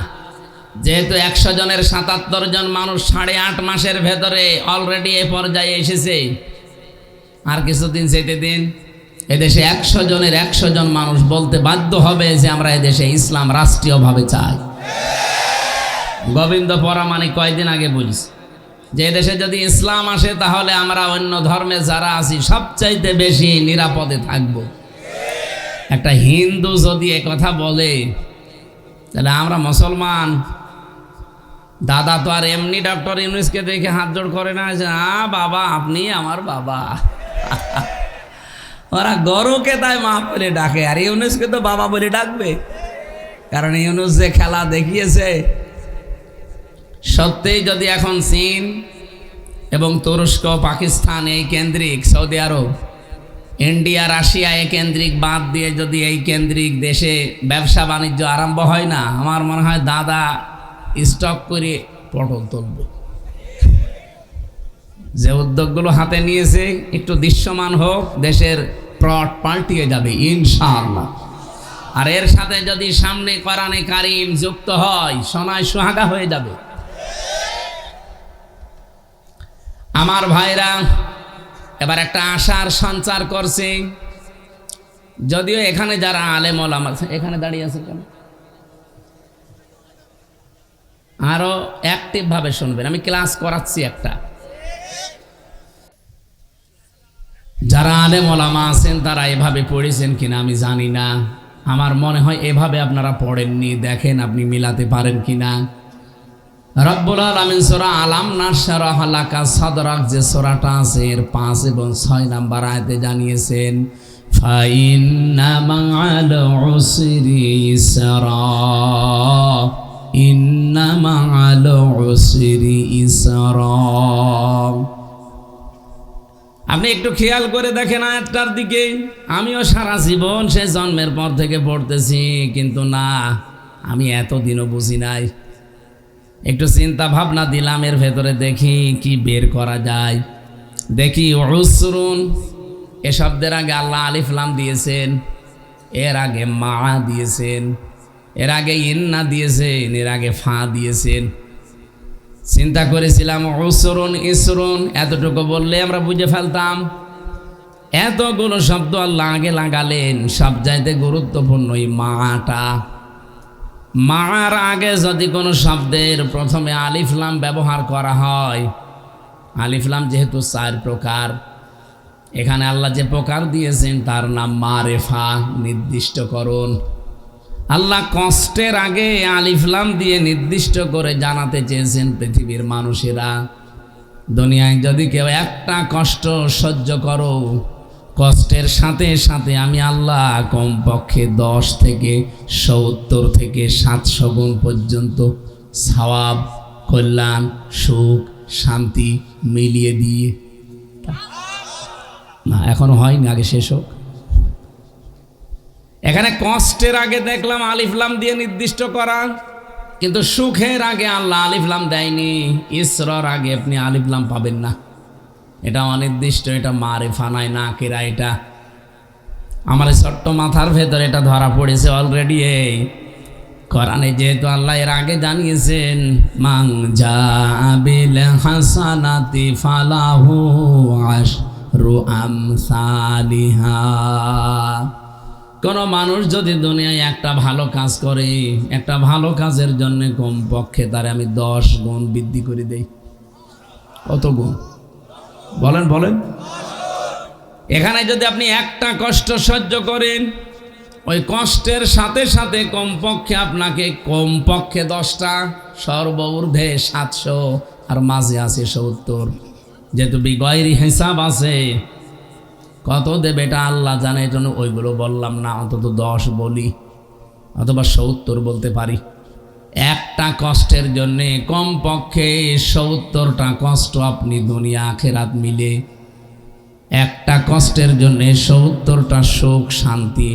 যেহেতু 100 জনের 77 জন মানুষ 8.5 মাসের ভেতরে অলরেডি এ পর্যায়ে এসেছে। আর কিছুদিন যেতে দিন, এদেশে 100 জনের 100 জন মানুষ বলতে বাধ্য হবে যে আমরা এদেশে ইসলাম রাষ্ট্রীয়ভাবে চাই। গোবিন্দ পরামানিক কয়েকদিন আগে বলছে যে এদেশে যদি ইসলাম আসে তাহলে আমরা অন্য ধর্মে যারা আছি সবচাইতে বেশি নিরাপদে থাকব। একটা হিন্দু যদি এ কথা বলে তাহলে আমরা মুসলমান, দাদা তো আর এমনি ডক্টর ইউনূসকে দেখে হাত জোড় করে না যে বাবা আপনি আমার বাবা। ওরা গরুকে তাই মা বলে ডাকে, আর ইউনূসকে তো বাবা বলে ডাকবে, কারণ ইউনূস যে খেলা দেখিয়েছে। সত্যিই যদি এখন চীন এবং তুরস্ক, পাকিস্তান এই কেন্দ্রিক, সৌদি আরব, ইন্ডিয়া, রাশিয়া এই কেন্দ্রিক বাদ দিয়ে যদি এই কেন্দ্রিক দেশে ব্যবসা বাণিজ্য আরম্ভ হয় না, আমার মনে হয় দাদা স্টক করে পটল তুলবে। যে উদ্যোগগুলো হাতে নিয়েছে একটু দৃশ্যমান হোক, দেশের প্লট পাল্টিয়ে যাবে ইনশাআল্লাহ। আর এর সাথে যদি সামনে কোরআনে কারিম যুক্ত হয় সোনায় সুহাগা হয়ে যাবে। আমার ভাইরা এবার একটা আশার সঞ্চার করছে, যদিও এখানে যারা আলেম ওলামা এখানে দাঁড়িয়ে আছে কেন, আরো অ্যাক্টিভ ভাবে শুনবেন, আমি ক্লাস করাচ্ছি একটা। যারা আলেম ওলামা আছেন তারা এভাবে পড়েছেন কিনা আমি জানি না, আমার মনে হয় এভাবে আপনারা পড়েননি, দেখেন আপনি মিলাতে পারেন কিনা। রব্বুল আলামিন সূরা আলাম নাশরাহ লাকা সাদরাক যে সূরাটা আছে এর 5 এবং 6 নাম্বার আয়াতে জানিয়েছেন ফাইন্না মা'আল উসরি ইসরা, ইন্না মা'আল উসরি ইসরা। আপনি একটু খেয়াল করে দেখেন আয়াতটার দিকে। আমিও সারা জীবন সে জন্মের পর থেকে পড়তেছি, কিন্তু না আমি এতদিনও বুঝি নাই। একটু চিন্তা ভাবনা দিলাম, এর ভেতরে দেখি কি বের করা যায়। দেখি উসরুন এ শব্দের আগে আল্লাহ আলিফ লাম দিয়েছেন, এর আগে মা দিয়েছেন, এর আগে ইন্না দিয়েছেন, এর আগে ফা দিয়েছেন। চিন্তা করেছিলাম উসরুন ইসরুন এতটুকু বললে আমরা বুঝে ফেলতাম। এতগুলো শব্দ আল্লাহ আগে লাগালেন, সব চাইতে গুরুত্বপূর্ণ এই মাটা। মার আগে যদি কোনো শব্দের প্রথমে আলিফ লাম ব্যবহার করা হয়, আলিফ লাম যেহেতু 4 প্রকার, এখানে আল্লাহ যে প্রকার দিয়েছেন তার নাম মারেফা, নির্দিষ্টকরণ। আল্লাহ কষ্টের আগে আলিফ লাম দিয়ে নির্দিষ্ট করে জানাতে চেয়েছেন পৃথিবীর মানুষেরা, দুনিয়ায় যদি কেউ একটা কষ্ট সহ্য করো, কষ্টের সাথে সাথে আমি আল্লাহ কমপক্ষে 10 থেকে 70 থেকে 700 গুণ পর্যন্ত সওয়াব, কল্যাণ, সুখ, শান্তি মিলিয়ে দিয়ে। না এখনো হয়নি, আগে শেষ হোক। এখানে কষ্টের আগে দেখলাম আলিফ লাম দিয়ে নির্দিষ্ট করা, কিন্তু সুখের আগে আল্লাহ আলিফ লাম দেয়নি। ইসরার আগে আপনি আলিফ লাম পাবেন না, এটা অনির্দিষ্ট, এটা মারিফা নাই, না কিরা। এটা আমার ছোট্ট মাথার ভেতর এটা ধরা পড়েছে অলরেডি। এই কোরআনে যেহেতু আল্লাহ এর আগে জানিয়েছেন মান জাবিল হাসানাতি ফালাহু আশরু আমসালিহা, কোন মানুষ যদি দুনিয়ায় একটা ভালো কাজ করে, একটা ভালো কাজের জন্য কমপক্ষে তারে আমি 10 গুণ বৃদ্ধি করে দেই। কত গুণ বলেন বলেন? এখানে যদি আপনি একটা কষ্ট সহ্য করেন, ওই কষ্টের সাথে সাথে কমপক্ষে আপনাকে কমপক্ষে 10টা, সর্বঊর্ধ্বে 700, আর মাঝে আছে 70। যেহেতু বিগয়রি হিসাব আছে, কত দেবে এটা আল্লাহ জানে, এই জন্য ওইগুলো বললাম না, অন্তত 10 বলি অথবা 70 বলতে পারি। একটা কষ্টের জন্যে কমপক্ষে 70টা কষ্ট আপনি দুনিয়া আখেরাত মিলে, একটা কষ্টের জন্যে 70টা সুখ, শান্তি,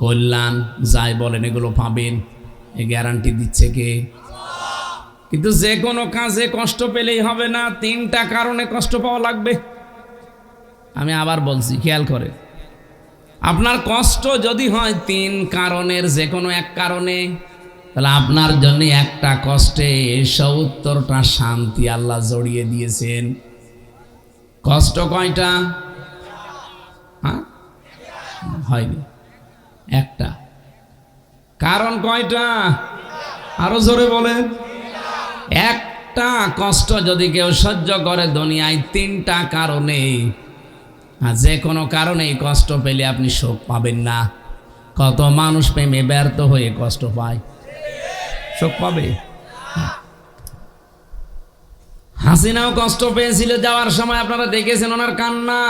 কল্যাণ যাই বলেন এগুলো পাবেন। এ গ্যারান্টি দিচ্ছে কে? কিন্তু যে কোনো কাজে কষ্ট পেলেই হবে না, 3টা কারণে কষ্ট পাওয়া লাগবে। আমি আবার বলছি, খেয়াল করে। আপনার কষ্ট যদি হয় 3 কারণের যে কোনো এক কারণে, তাহলে আপনার জন্য একটা কষ্টে 70টা শান্তি আল্লাহ জড়িয়ে দিয়েছেন। কষ্ট কয়টা? হ্যাঁ হয়নি, একটা। কারণ কয়টা? আরো জোরে বলেন। একটা কষ্ট যদি কেউ সহ্য করে দুনিয়ায় 3টা কারণে, আর যে কোনো কারণে কষ্ট পেলে আপনি সুখ পাবেন না। কত মানুষ প্রেমে ব্যর্থ হয়ে কষ্ট পায়, সুখ পাবে? হাসিনাও কষ্ট পেয়েছিল যাওয়ার সময়, আপনারা দেখেছেন ওনার কান্না।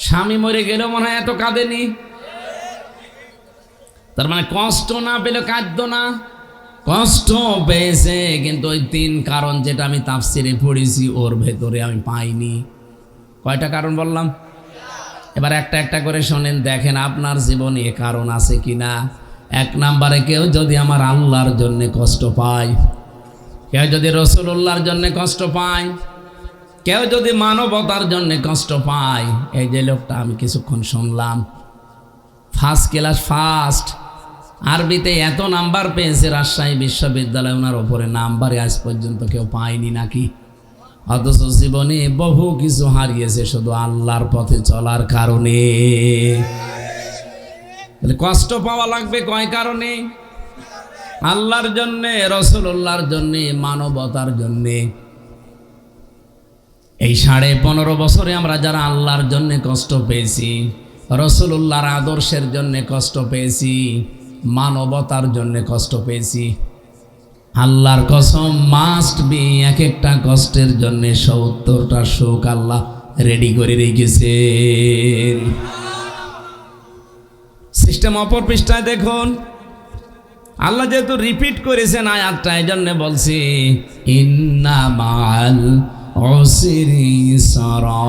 স্বামী মরে গেলেও মনে হয় এত কাঁদেনি। তার মানে কষ্ট না পেলে কাঁদতো না, কষ্ট পেয়েছে, কিন্তু ওই 3 কারণ যেটা আমি তাফসিরে পড়েছি ওর ভেতরে আমি পাইনি। কয়টা কারণ বললাম? এবার একটা একটা করে শোনেন, দেখেন আপনার জীবনে এ কারণ আছে কিনা। 1 নম্বরে, কেউ যদি আমার আল্লাহর জন্য কষ্ট পায়, কেউ যদি রাসূলুল্লাহর জন্য কষ্ট পায়, কেউ যদি মানবতার জন্য কষ্ট পায়। এই যে লোকটা আমি কিছুক্ষণ শুনলাম, ফার্স্ট ক্লাস, ফার্স্ট আরবিতে এত নাম্বার পেয়েছে রাজশাহী বিশ্ববিদ্যালয়, ওনার ওপরে নাম্বারে আজ পর্যন্ত কেউ পায়নি নাকি। অথচ জীবনে বহু কিছু হারিয়েছে শুধু আল্লাহর পথে চলার কারণে। কষ্ট পাওয়া লাগবে কয় কারণে? আল্লাহর জন্যে, রাসূলুল্লাহর জন্যে, মানবতার জন্যে। এই 15.5 বছরে আমরা যারা আল্লাহর জন্যে কষ্ট পেয়েছি, রাসূলুল্লাহর আদর্শের জন্যে কষ্ট পেয়েছি, মানবতার জন্যে কষ্ট পেয়েছি, আল্লাহর কসম মাস্ট বি এক একটা কষ্টের জন্যে 70টা সুখ আল্লাহ রেডি করে রেখেছেন। সিস্টেম অপর পৃষ্ঠায় দেখুন, আল্লাহ যেহেতু রিপিট করেছেন আয়াতটা, এই জন্য বলছি ইন্না মাল উসরি ইসরা।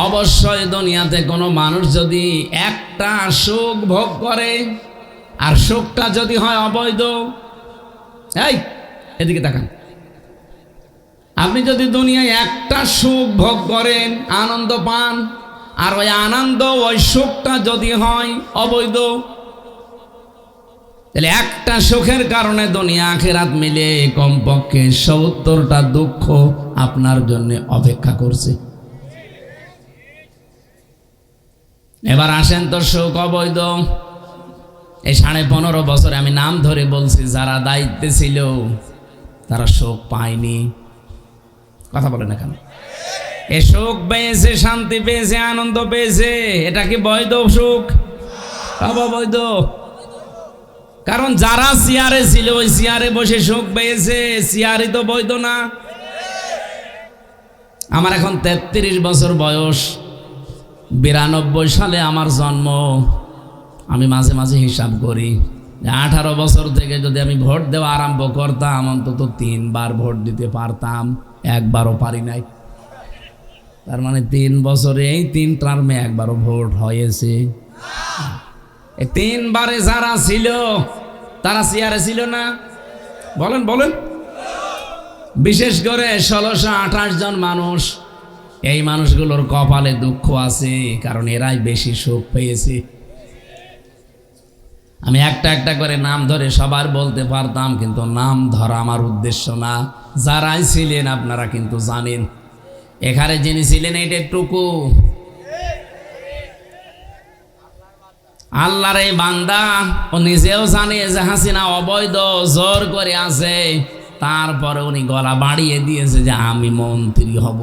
অবশ্যই দুনিয়াতে কোনো মানুষ যদি একটা সুখ ভোগ করে, আর সুখটা যদি হয় অবৈধ, এই এদিকে তাকান, আপনি যদি দুনিয়ায় একটা সুখ ভোগ করেন, আনন্দ পান, আর ওই আনন্দ ওই সুখটা যদি হয় অবৈধ, তাহলে একটা সুখের কারণে দুনিয়া আখিরাত মিলে কমপক্ষে ৭০টা দুঃখ আপনার জন্য অপেক্ষা করছে। এবার আসেন তো সুখ অবৈধ। এই 15.5 বছরে আমি নাম ধরে বলছি, যারা দায়িত্বে ছিল তারা সুখ পায়নি। কথা বলে না কেন? এ সুখ পেয়েছে, শান্তি পেয়েছে, আনন্দ পেয়েছে, এটা কি বৈধ সুখ? অবৈধ। কারণ যারা চেয়ারে ছিল ওই চেয়ারে বসে সুখ পেয়েছে, চেয়ারই তো বৈধ না। আমার এখন 33 বছর বয়স, 92 সালে আমার জন্ম। আমি মাঝে মাঝে হিসাব করি, 18 বছর থেকে যদি আমি ভোট দেওয়া আরম্ভ করতাম, অন্তত 3 বার ভোট দিতে পারতাম, একবারও পারি নাই। তার মানে 3 বছরে এই 3 টার্মে একবারও ভোট হয়েছে। এই 3 বারে যারা ছিল তারা চেয়ারে ছিল না? বলেন বলেন। বিশেষ করে 1628 জন মানুষ, এই মানুষগুলোর কপালে দুঃখ আছে, কারণ এরাই বেশি সুখ পেয়েছে। আমি একটা একটা করে নাম ধরে সবার বলতে পারতাম, কিন্তু নাম ধরা আমার উদ্দেশ্য না। যারাই ছিলেন আপনারা কিন্তু জানেন। এখানে যিনি ছিলেন এটা টুকু আল্লাহর এই বান্দা, ও নিজেও জানে যে হাসিনা অবৈধ জোর করে আছে, তারপরে উনি গলা বাড়িয়ে দিয়েছে যে আমি মন্ত্রী হব,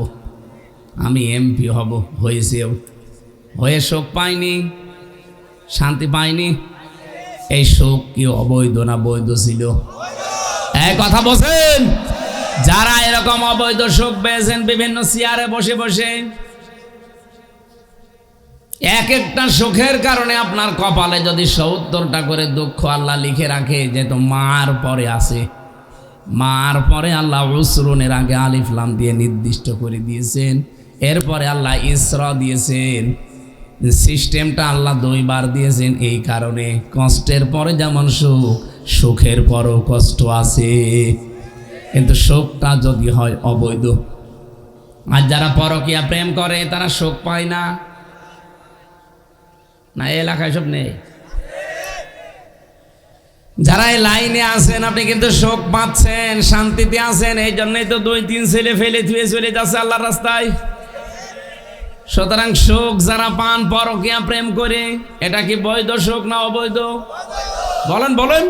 আমি এমপি হব। হয়েছেও, হয়ে সুখ পাইনি, শান্তি পাইনি। এই সুখ কি অবৈধ না বৈধ ছিল? এই কথা বলছেন। যারা এরকম অবৈধ সুখ পেয়েছেন বিভিন্ন চেয়ারে বসে বসে, এক একটা সুখের কারণে আপনার কপালে যদি ৭০টা করে দুঃখ আল্লাহ লিখে রাখে, যেহেতু মার পরে আছে, মার পরে আল্লাহ উসরুনের আগে আলিফ লাম দিয়ে নির্দিষ্ট করে দিয়েছেন, এরপরে আল্লাহ ইসরা দিয়েছেন। সিস্টেমটা আল্লাহ 2 বার দিয়েছেন এই কারণে, কষ্টের পরে যেমন সুখ, সুখের পরও কষ্ট আছে। কিন্তু সুখটা যদি হয় অবৈধ। আর যারা পরকীয়া প্রেম করে তারা সুখ পায় না। না, এই এলাকায় সব নেই। যারা এই লাইনে আছেন আপনি কিন্তু সুখ পাচ্ছেন, শান্তিতে আছেন। এই জন্যই তো 2-3 ছেলে ফেলে ধুয়ে চলে যাচ্ছে আল্লাহর রাস্তায়। সুতরাং সুখ যারা পান পরকীয়া প্রেম করে, এটা কি বৈধ সুখ না অবৈধ? বলেন বলেন।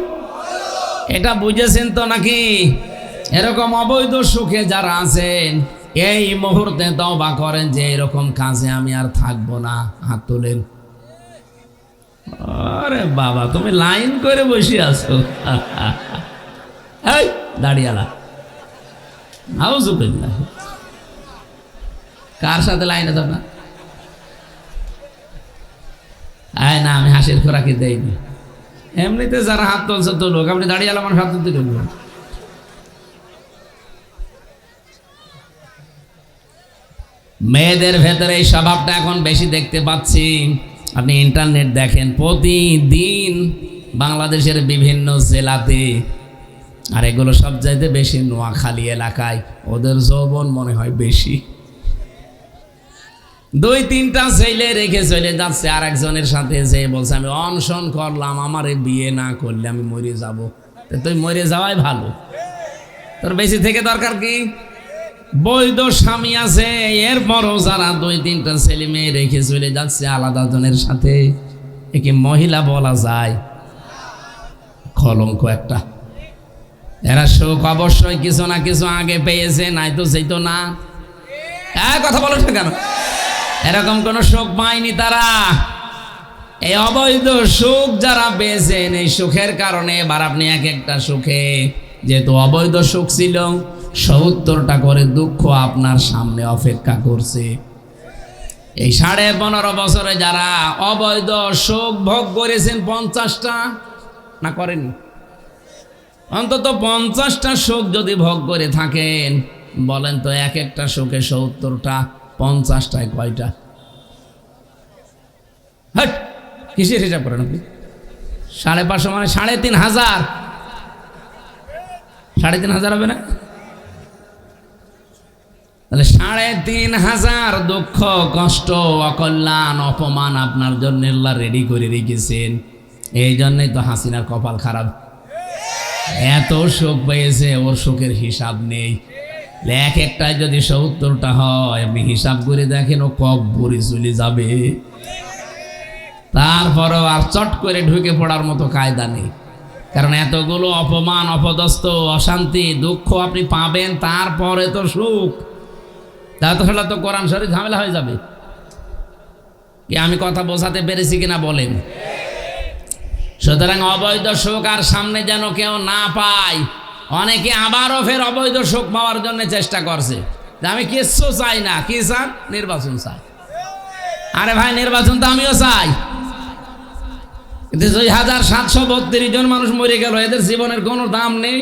এটা বুঝেছেন তো নাকি? এরকম অবৈধ সুখে যারা আছেন এই মুহূর্তে তওবা করেন যে এরকম কাজে আমি আর থাকবো না। হাত তোলেন। আরে বাবা, তুমি লাইন করে বসে আছো। এই দাঁড়িয়ালা, আউযুবিল্লাহ। কার সাথে লাইনে যাব না? আয় না, আমি হাসির খোরাকি দেইনি। এমনিতে যারা হাত তুলছে তুলুক, আপনি দাঁড়িয়ালা আমার হাত তুলতে গেল। মেয়েদের ভেতরে এই স্বভাবটা এখন বেশি দেখতে পাচ্ছি। আপনি ইন্টারনেট দেখেন, প্রতিদিন বাংলাদেশের বিভিন্ন জেলাতে, আর এগুলো সব চাইতে বেশি নোয়াখালী এলাকায়, ওদের যৌবন মনে হয় বেশি। 2-3টা ছেলে রেখে চলে যাচ্ছে আর একজনের সাথে, যে বলছে আমি অনশন করলাম, আমারে বিয়ে না করলে আমি মরে যাব। তুই মরে যাওয়াই ভালো, তোর বেশি থেকে দরকার কি? বৈধ স্বামী আছে, এরপরও যারা 2-3টা ছেলে মেয়ে রেখে চলে যাচ্ছে আলাদা জনের সাথে, একে মহিলা বলা যায়? কলঙ্ক একটা। এরা সুখ অবশ্যই কিছু না কিছু আগে পেয়েছে, নাই তো যেত না। কথা বলো না কেন? এরকম কোন সুখ পায়নি তারা। এই অবৈধ সুখ যারা পেয়েছেন, এই সুখের কারণে এবার আপনি এক একটা সুখে, যেহেতু অবৈধ সুখ ছিল, ৭০টা করে দুঃখ আপনার সামনে অপেক্ষা করছে। এই 15.5 বছরে যারা অবৈধ সুখ ভোগ করেছেন 50টা না করেনি, অন্তত 50টা সুখ যদি ভোগ করে থাকেন, বলেন তো এক একটা সুখে ৭০টা, 50টায় কয়টা? হট, কিসের হিসাব করেন আপনি? 550 মানে 3,500। 3,500 হবে না? তাহলে ৩৫০০ দুঃখ কষ্ট অকল্যাণ অপমান আপনার জন্য আল্লাহ রেডি করে রেখেছেন। এই জন্যই তো হাসিনার কপাল খারাপ, এত সুখ পেয়েছে, ওর সুখের হিসাব নেই। এক একটাই যদি ৭০টা হয়, আপনি হিসাব করে দেখেন ও কব্বরে চলে যাবে। তারপরেও আর চট করে ঢুকে পড়ার মতো কায়দা নেই, কারণ এতগুলো অপমান অপদস্থ অশান্তি দুঃখ আপনি পাবেন, তারপরে তো সুখ। তাহলে তো কোরআন শরীফ ঝামেলা হয়ে যাবে। কি আমি কথা বোঝাতে পেরেছি কিনা বলেন? সুতরাং অবৈধ সুখ আর সামনে যেন কেউ না পায়। অনেকে আবারও ফের অবৈধ সুখ পাওয়ার জন্য চেষ্টা করছে যে আমি কিচ্ছু চাই না। কি চান? নির্বাচন চাই। আরে ভাই, নির্বাচন তো আমিও চাই, কিন্তু ২৭৩২ জন মানুষ মরে গেল, এদের জীবনের কোনো দাম নেই।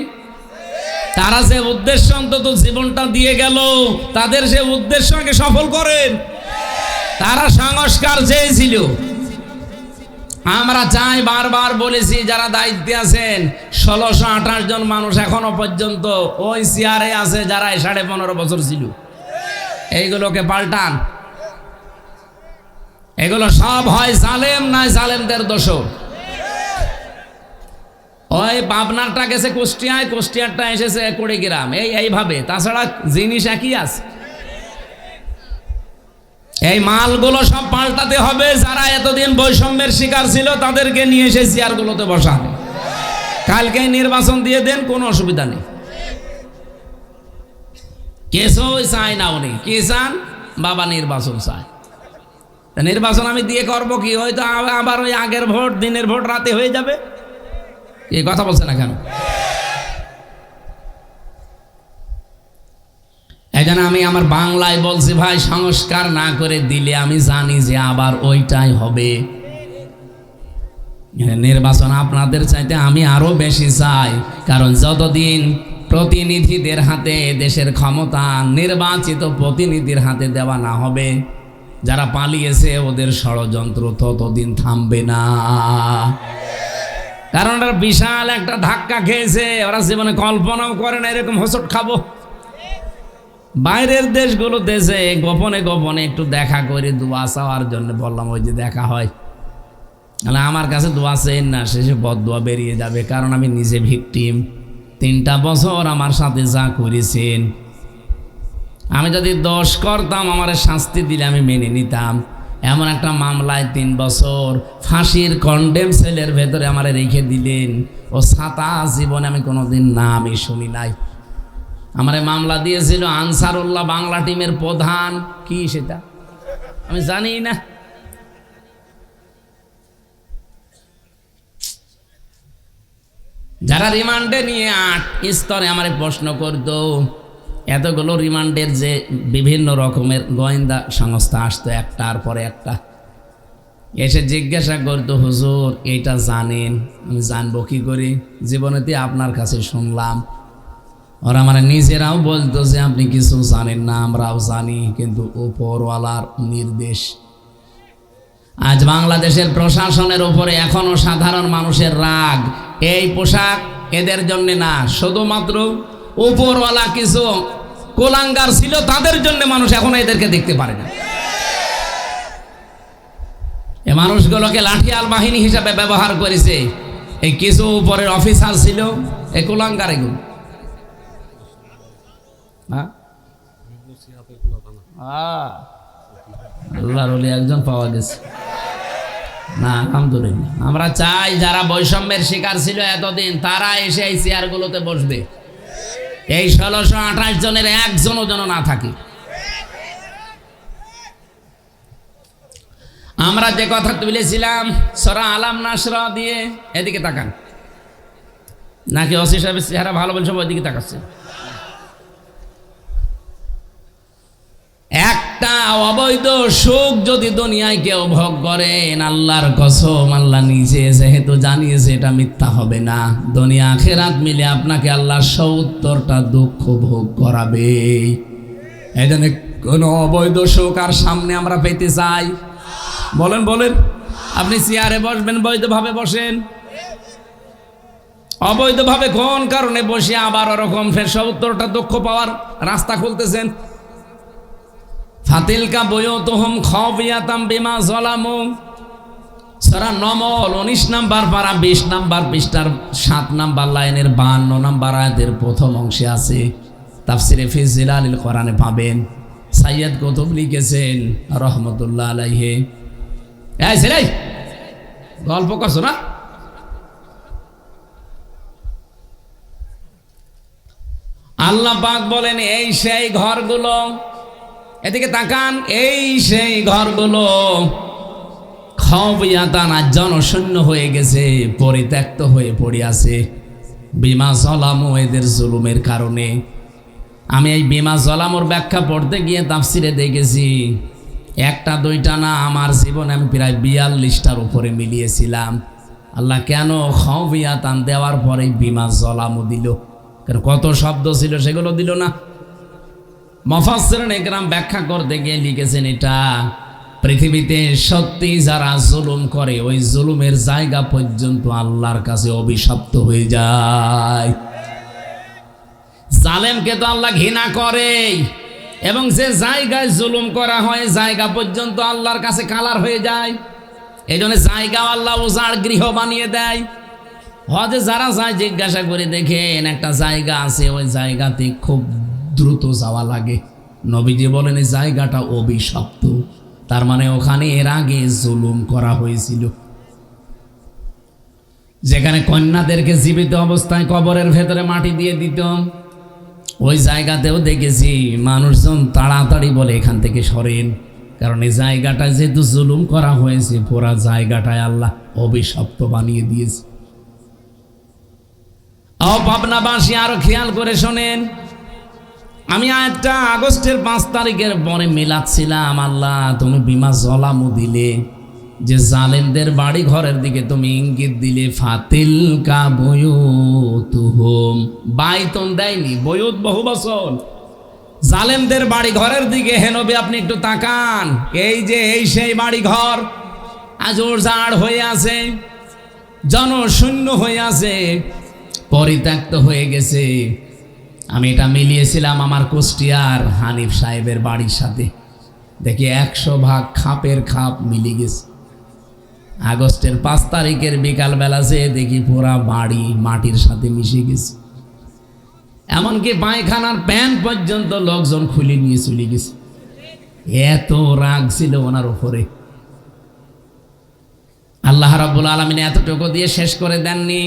তারা যে উদ্দেশ্য অন্তত জীবনটা দিয়ে গেল, তাদের সে উদ্দেশ্যকে সফল করেন। তারা সংস্কার চেয়েছিল। আমরা চাই, বারবার বলেছি, যারা দায়িত্বে আছেন ১৬২৮ জন মানুষ এখনো পর্যন্ত ওই চেয়ারে আছে যারা ১৫.৫ বছর ছিল। এইগুলোকে পাল্টান। এগুলো সব হয় জালেম, নয় জালেমদের দোষ। ওই পাবনারটা গেছে কুষ্টিয়ায়, কুষ্টিয়ারটা এসেছে কুড়িগ্রাম, এইভাবে। তাছাড়া জিনিস একই আছে। এই মালগুলো সব পাল্টাতে হবে। যারা এতদিন বৈষম্যের শিকার ছিল তাদেরকে নিয়ে এসে চেয়ারগুলোতে বসান। কালকে নির্বাচন দিয়ে দেন, কোনো অসুবিধা নেই। কিছুই চাই না উনি। কি চান? বাবা নির্বাচন চায়। নির্বাচন আমি দিয়ে করবো কি? হয়তো আবার ওই আগের ভোট, দিনের ভোট রাতে হয়ে যাবে। এই কথা বলছে না কেন? এই জন্য আমি আমার বাংলায় বলছি, ভাই সংস্কার না করে দিলে আমি জানি যে আবার ওইটাই হবে। নির্বাচন আপনাদের চাইতে আমি আরো বেশি চাই, কারণ যতদিন প্রতিনিধিদের হাতে দেশের ক্ষমতা নির্বাচিত প্রতিনিধির হাতে দেওয়া না হবে, যারা পালিয়েছে ওদের ষড়যন্ত্র ততদিন থামবে না। কারণ ওরা বিশাল একটা ধাক্কা খেয়েছে, ওরা জীবনে কল্পনাও করে না এরকম হোঁচট খাবো। বাইরের দেশগুলো দেশে গোপনে গোপনে একটু দেখা করে দোয়া চাওয়ার জন্য বললাম, ওই যে দেখা হয়। তাহলে আমার কাছে দোয়া চেন না, শেষে বদদোয়া বেরিয়ে যাবে, কারণ আমি নিজে ভিকটিম। 3টা বছর আমার সাথে যা করেছেন, আমি যদি দোষ করতাম আমার শাস্তি দিলে আমি মেনে নিতাম। এমন একটা মামলায় 3 বছর ফাঁসির কন্ডেম সেলের ভেতরে আমার রেখে দিলেন। ও ছাতা জীবনে আমি কোনোদিন নামই শুনি নাই। আমার মামলা দিয়েছিল আনসারুল্লাহ বাংলা টিমের প্রধান। কি সেটা আমি জানি না। যারা রিমান্ডে নিয়ে 8 স্তরে আমার প্রশ্ন করতো, এতগুলো রিমান্ডের যে বিভিন্ন রকমের গোয়েন্দা সংস্থা আসতো একটার পরে একটা, এসে জিজ্ঞাসা করতো, হুজুর এইটা জানেন? আমি জানবো কি করে? জীবনেতে আপনার কাছে শুনলাম। ওরা মানে নিজেরাও বলতো যে আপনি কিছু জানেন না, আমরাও জানি, কিন্তু উপরওয়ালার নির্দেশ। আজ বাংলাদেশের প্রশাসনের উপরে এখনো সাধারণ মানুষের রাগ। এই পোশাক এদের জন্য না, শুধুমাত্র উপরওয়ালা কিছু কোলাঙ্গার ছিল তাদের জন্য মানুষ এখনো এদেরকে দেখতে পারে না। এ মানুষগুলোকে লাঠিয়াল বাহিনী হিসাবে ব্যবহার করেছে। এই কিছু উপরের অফিসার ছিল, এই কোলাঙ্গার এগুলো। আল্লাহর ওলি একজন পাওয়া গেছে না, আলহামদুলিল্লাহ। আমরা চাই যারা বৈষম্যের শিকার ছিল এতদিন, তারা এসে এই চেয়ারগুলোতে বসবে। এই ১৬২৮ জনের একজনও যেন না থাকে। আমরা যে কথা তুলেছিলাম সূরা আলাম নাশরা দিয়ে, এদিকে তাকান। নাকি ওসি সাহেবের চেহারা ভালো বলছে, ওইদিকে তাকাচ্ছে। একটা অবৈধ সুখ যদি দুনিয়ায় কেউ ভোগ করেন, আল্লাহর কসম, আল্লাহ নিজে যেহেতু জানিয়েছে এটা মিথ্যা হবে না, দুনিয়া আখিরাত মিলে আপনাকে আল্লাহ ৭০টা দুঃখ ভোগ করাবে। এই জন্য কোনো অবৈধ সুখ আর সামনে আমরা পেতে চাই? বলেন বলেন। আপনি চেয়ারে বসবেন, বৈধভাবে বসেন। অবৈধভাবে কোন কারণে বসে আবার ওরকম ফের ৭০টা দুঃখ পাওয়ার রাস্তা খুলতেছেন? ফাতিলকা বুয়ুতুহুম খাওফিয়াতাম বিমা যালামু। সূরা নমল 19 নাম্বার পারা 20 নাম্বার পৃষ্ঠার 7 নাম্বার লাইনের 52 নাম্বার আয়াতের প্রথম অংশে আছে। তাফসিরে ফি জিলালিল কোরআনে পাবেন। সাইয়্যিদ কুতুব লিখেছেন রহমতুল্লাহ আলাইহি। এই ছেলে গল্প করছো না? আল্লাহ পাক বলেন এই সেই ঘরগুলো, এদিকে তাকান, এই সেই ঘরগুলো খাওফিয়াতান জনশূন্য হয়ে গেছে, পরিত্যক্ত হয়ে পড়ে আছে বিমা যালামু, এদের জুলুমের কারণে। আমি এই বিমা যালামুর ব্যাখ্যা পড়তে গিয়ে তাফসিরে দেখেছি একটা দুইটা না, আমার জীবনে আমি প্রায় 42টার উপরে মিলিয়েছিলাম। আল্লাহ কেন খাওফিয়াতান দেওয়ার পরে বিমা যালামু দিল? কারণ কত শব্দ ছিল সেগুলো দিল না। মুফাসসিরিন ইকরাম ব্যাখ্যা করতে গিয়ে লিখেছেন এটা পৃথিবীতে সত্যি যারা জুলুম করে ওই জুলুমের জায়গা পর্যন্ত আল্লাহর কাছে অভিশপ্ত হয়ে যায়। জালেমকে তো আল্লাহ ঘৃণা করে, এবং যে জায়গায় জুলুম করা হয় জায়গা পর্যন্ত আল্লাহর কাছে কালার হয়ে যায়। এই জন্য জায়গাও আল্লাহ উজাড় গৃহ বানিয়ে দেয়। হজে যারা যায় জিজ্ঞাসা করে দেখেন, একটা জায়গা আছে ওই জায়গাতে খুব দ্রুত যাওয়া লাগে। নবীজি বলেন এই জায়গাটা অভিশপ্ত, তার মানে ওখানে এর আগে জুলুম করা হয়েছিল। যেখানে কন্যাদেরকে জীবিত অবস্থায় কবরের ভেতরে মাটি দিয়ে দিত, ওই জায়গাতেও দেখেছি মানুষজন তাড়াতাড়ি বলে এখান থেকে সরেন, কারণ এই জায়গাটা যেহেতু জুলুম করা হয়েছে পুরা জায়গাটায় আল্লাহ অভিশপ্ত বানিয়ে দিয়েছে। পাবনাবাসী আরো খেয়াল করে শোনেন, আমি আয়াতটা আগস্টের 5 তারিখের পরে মিলাচ্ছিলাম। আল্লাহ তুমি বিমা যালামু দিলে, যে জালেমদের বাড়ি ঘরের দিকে তুমি ইঙ্গিত দিলে। ফাতিলকা বুয়ুতুহুম, বাইতুন দেয়নি, বুয়ুত বহু বচন। জালেমদের বাড়ি ঘরের দিকে হে নবী আপনি একটু তাকান, এই যে এই সেই বাড়ি ঘর আজ উজাড় হয়ে আছে, জনশূন্য হয়ে আছে, পরিত্যক্ত হয়ে গেছে। আমি এটা মিলিয়েছিলাম আমার কুষ্টিয়ার হানিফ সাহেবের বাড়ির সাথে, দেখি 100 ভাগ খাপের খাপ মিলে গেছে। আগস্টের 5 তারিখের বিকালবেলা যে দেখি পুরা বাড়ি মাটির সাথে মিশে গেছে, এমনকি পায়খানার প্যান পর্যন্ত লোকজন খুলে নিয়ে চলে গেছে। এত রাগ ছিল ওনার উপরে। আল্লাহ রাব্বুল আলামিন এতটুকু দিয়ে শেষ করে দেননি।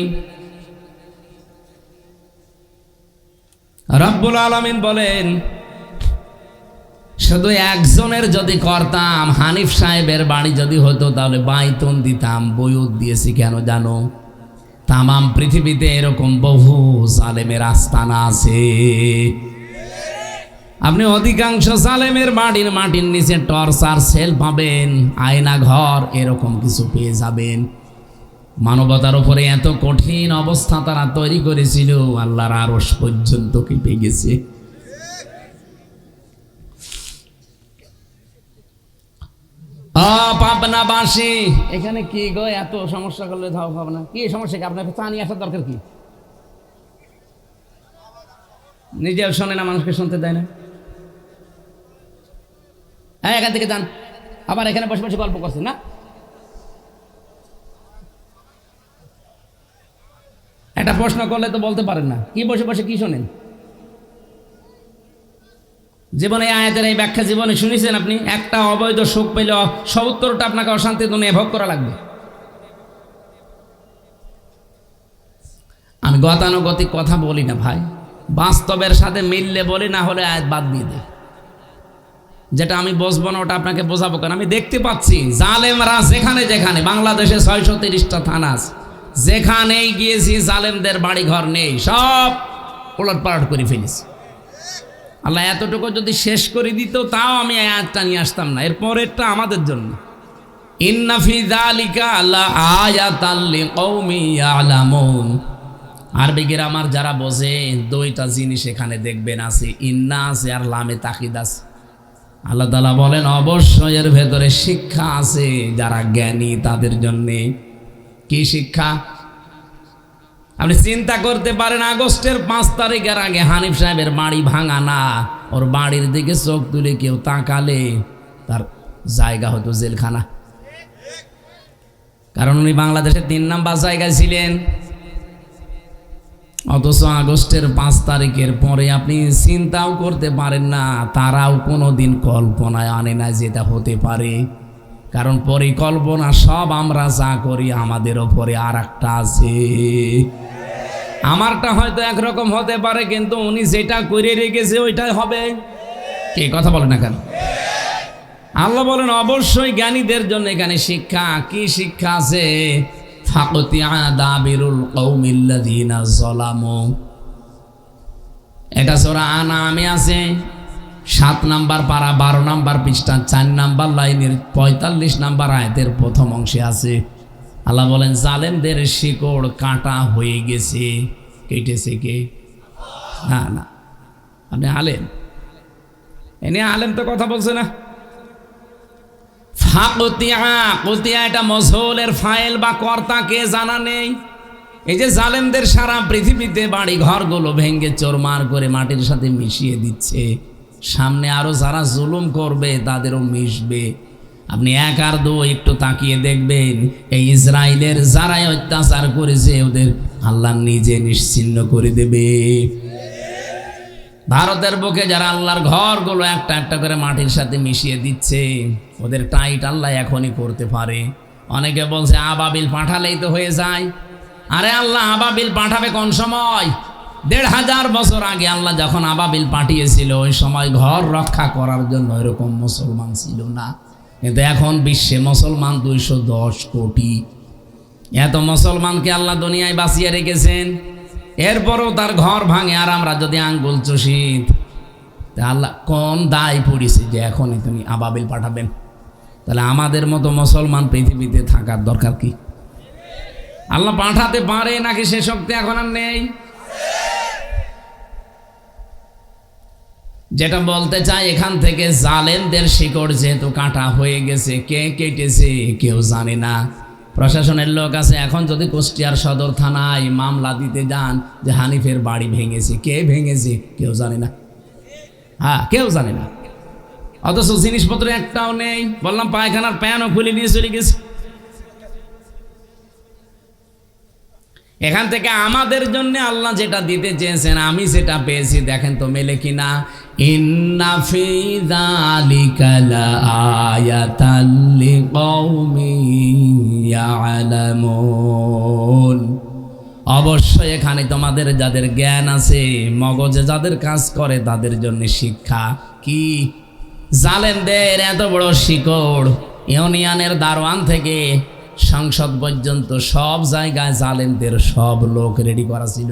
রব্বুল আলামিন বলেন শুধু একজনের যদি করতাম, হানিফ সাহেবের বাড়ি যদি হতো তাহলে বাইতুন দিতাম। বুয়ুত দিয়েছি কেন জানো? তামাম পৃথিবীতে এরকম বহু জালেমের আস্তানা আছে। আপনি অধিকাংশ জালেমের বাড়ির মাটির নিচে টর্চার সেল পাবেন, আয়না ঘর এরকম কিছু পেয়ে যাবেন। মানবতার উপরে এত কঠিন অবস্থা তারা তৈরি করেছিল, আল্লাহর আরশ পর্যন্ত কেঁপে গেছে। পাবনাবাসী এখানে কি গো এত সমস্যা করলে ধাও পাবনা কি সমস্যা? কি আপনাকে চা নিয়ে আসার দরকার কি? নিজেও শোনে না, মানুষকে শুনতে দেয় না। হ্যাঁ এখান থেকে যান, আবার এখানে বসে বসে গল্প করছেন না। একটা প্রশ্ন করলে তো বলতে পারেন না, কি বসে বসে কি শোনেন? জীবনে আয়াতের এই ব্যাখ্যা জীবনে শুনেছেন আপনি? একটা অবৈধ সুখ পেলে 70টা আপনাকে অশান্তি দুনিয়া ভোগ করা লাগবে। আমি গতানুগতিক কথা বলি না ভাই, বাস্তবের সাথে মিললে বলি, না হলে আয়াত বাদ দিয়ে দেয়। যেটা আমি বসবো না ওটা আপনাকে বোঝাবো কেন? আমি দেখতে পাচ্ছি জালেমরা যেখানে যেখানে, বাংলাদেশে 630টা থানা আছে, যেখানেই গিয়েছি জালেমদের বাড়ি ঘর নেই, সব উলটপালট করে ফেলেছি। আল্লাহ এতটুকু যদি শেষ করে দিত তাও আমি আয়াতটা নিয়ে আসতাম না। এর পরেরটা আমাদের জন্য, ইন্না ফি যালিকা লাআয়াতাল লিকওমি ইয়ালামুন। আরবি গ্রামার যারা বোঝে, 2টা জিনিস এখানে দেখবেন আছে, ইন্না আছে আর লামে তাকিদ আছে। আল্লাহ তাআলা বলেন অবশ্যই এর ভেতরে শিক্ষা আছে যারা জ্ঞানী তাদের জন্যে। কি শিক্ষা? আপনি চিন্তা করতে পারেন আগস্টের 5 তারিখের আগে হানিফ সাহেবের বাড়ি ভাঙা না, ওর বাড়ির দিকে চোখ তুলে কেউ তাকালে তার জায়গা হতো জেলখানা। কারণ উনি বাংলাদেশের 3 নাম্বার জায়গায় ছিলেন। অথচ আগস্টের 5 তারিখের পরে আপনি চিন্তাও করতে পারেন না, তারাও কোনোদিন কল্পনায় আনে না যেটা হতে পারে। কারণ পরিকল্পনা সব আমরা যা করি আমাদের ওপরে আর একটা আছে। আমারটা হয়তো একরকম হতে পারে, কিন্তু উনি যেটা করে রেখেছে ওইটাই হবে। কে কথা বলে না কেন? আল্লাহ বলেন অবশ্যই জ্ঞানীদের জন্য এখানে শিক্ষা। কি শিক্ষা আছে? ফাকতিয়া দাবিরুল কওমিল্লাযিনা যালামু, এটা সূরা আনামে আছে 7 নাম্বার পারা 12 নাম্বার পৃষ্ঠা 4 নাম্বার লাইনের 45 নাম্বার আয়াতের প্রথম অংশে আছে। আল্লাহ বলেন জালেমদের শিকড় কাটা হয়ে গেছে। কেটেছে কে? না না, আপনি আলেম, এনে আলেম তো কথা বলছে না। ফাকতিয়া এটা মজহুলের ফাইল বা কর্তা কে জানা নেই। এই যে জালেমদের সারা পৃথিবীতে বাড়ি ঘরগুলো ভেঙে চোরমার করে মাটির সাথে মিশিয়ে দিচ্ছে, সামনে আরো যারা জুলুম করবে তাদেরও মিশবে। আপনি 1 আর 2 একটু তাকিয়ে দেখবেন, এই ইসরায়েলের যারাই অত্যাচার করেছে ওদের আল্লাহ নিজে নিশ্চিহ্ন করে দেবে। ভারতের বুকে যারা আল্লাহর ঘরগুলো একটা একটা করে মাটির সাথে মিশিয়ে দিচ্ছে, ওদের টাইট আল্লাহ এখনই করতে পারে। অনেকে বলছে আবাবিল পাঠালেই তো হয়ে যায়। আরে আল্লাহ আবাবিল পাঠাবে কোন সময়? 1500 বছর আগে আল্লাহ যখন আবাবিল পাঠিয়েছিল ওই সময় ঘর রক্ষা করার জন্য এরকম মুসলমান ছিল না। কিন্তু এখন বিশ্বে মুসলমান 210 কোটি। এত মুসলমানকে আল্লাহ দুনিয়ায় বাঁচিয়ে রেখেছেন, এরপরও তার ঘর ভাঙে আর আমরা যদি আঙ্গুল চষি, আল্লাহ কোন দায় পড়েছে যে এখনই তুমি আবাবিল পাঠাবেন? তাহলে আমাদের মতো মুসলমান পৃথিবীতে থাকার দরকার কি? আল্লাহ পাঠাতে পারে নাকি সে শক্তি এখন আর নেই? যেটা বলতে চাই, এখান থেকে জালেমদের শিকড় যেহেতু কাটা হয়ে গেছে, কে কেটেছে কেউ জানে না। প্রশাসনের লোক আছে, এখন যদি কুষ্টিয়ার সদর থানায় মামলা দিতে যান যে হানিফের বাড়ি ভেঙেছে, কে ভেঙেছে কেউ জানে না। হ্যাঁ, কেউ জানে না। অথচ জিনিসপত্র একটাও নেই। বললাম পায়খানার প্যানও খুলে নিয়ে চলে গেছে। এখান থেকে আমাদের জন্য আল্লাহ যেটা দিতে চেয়েছেন, আমি যেটা পেয়েছি, দেখেন তো মেলে কিনা। ইন্না ফি যালিকা লাআয়াতান লিকাওমিন ইয়ালামুন, অবশ্যই এখানে তোমাদের যাদের জ্ঞান আছে, মগজে যাদের কাজ করে তাদের জন্য শিক্ষা। কি? জালেমদের এত বড় শিকড়, ইউনিয়নের দারোয়ান থেকে সংসদ পর্যন্ত সব জায়গায় জালেমদের সব লোক রেডি করা ছিল।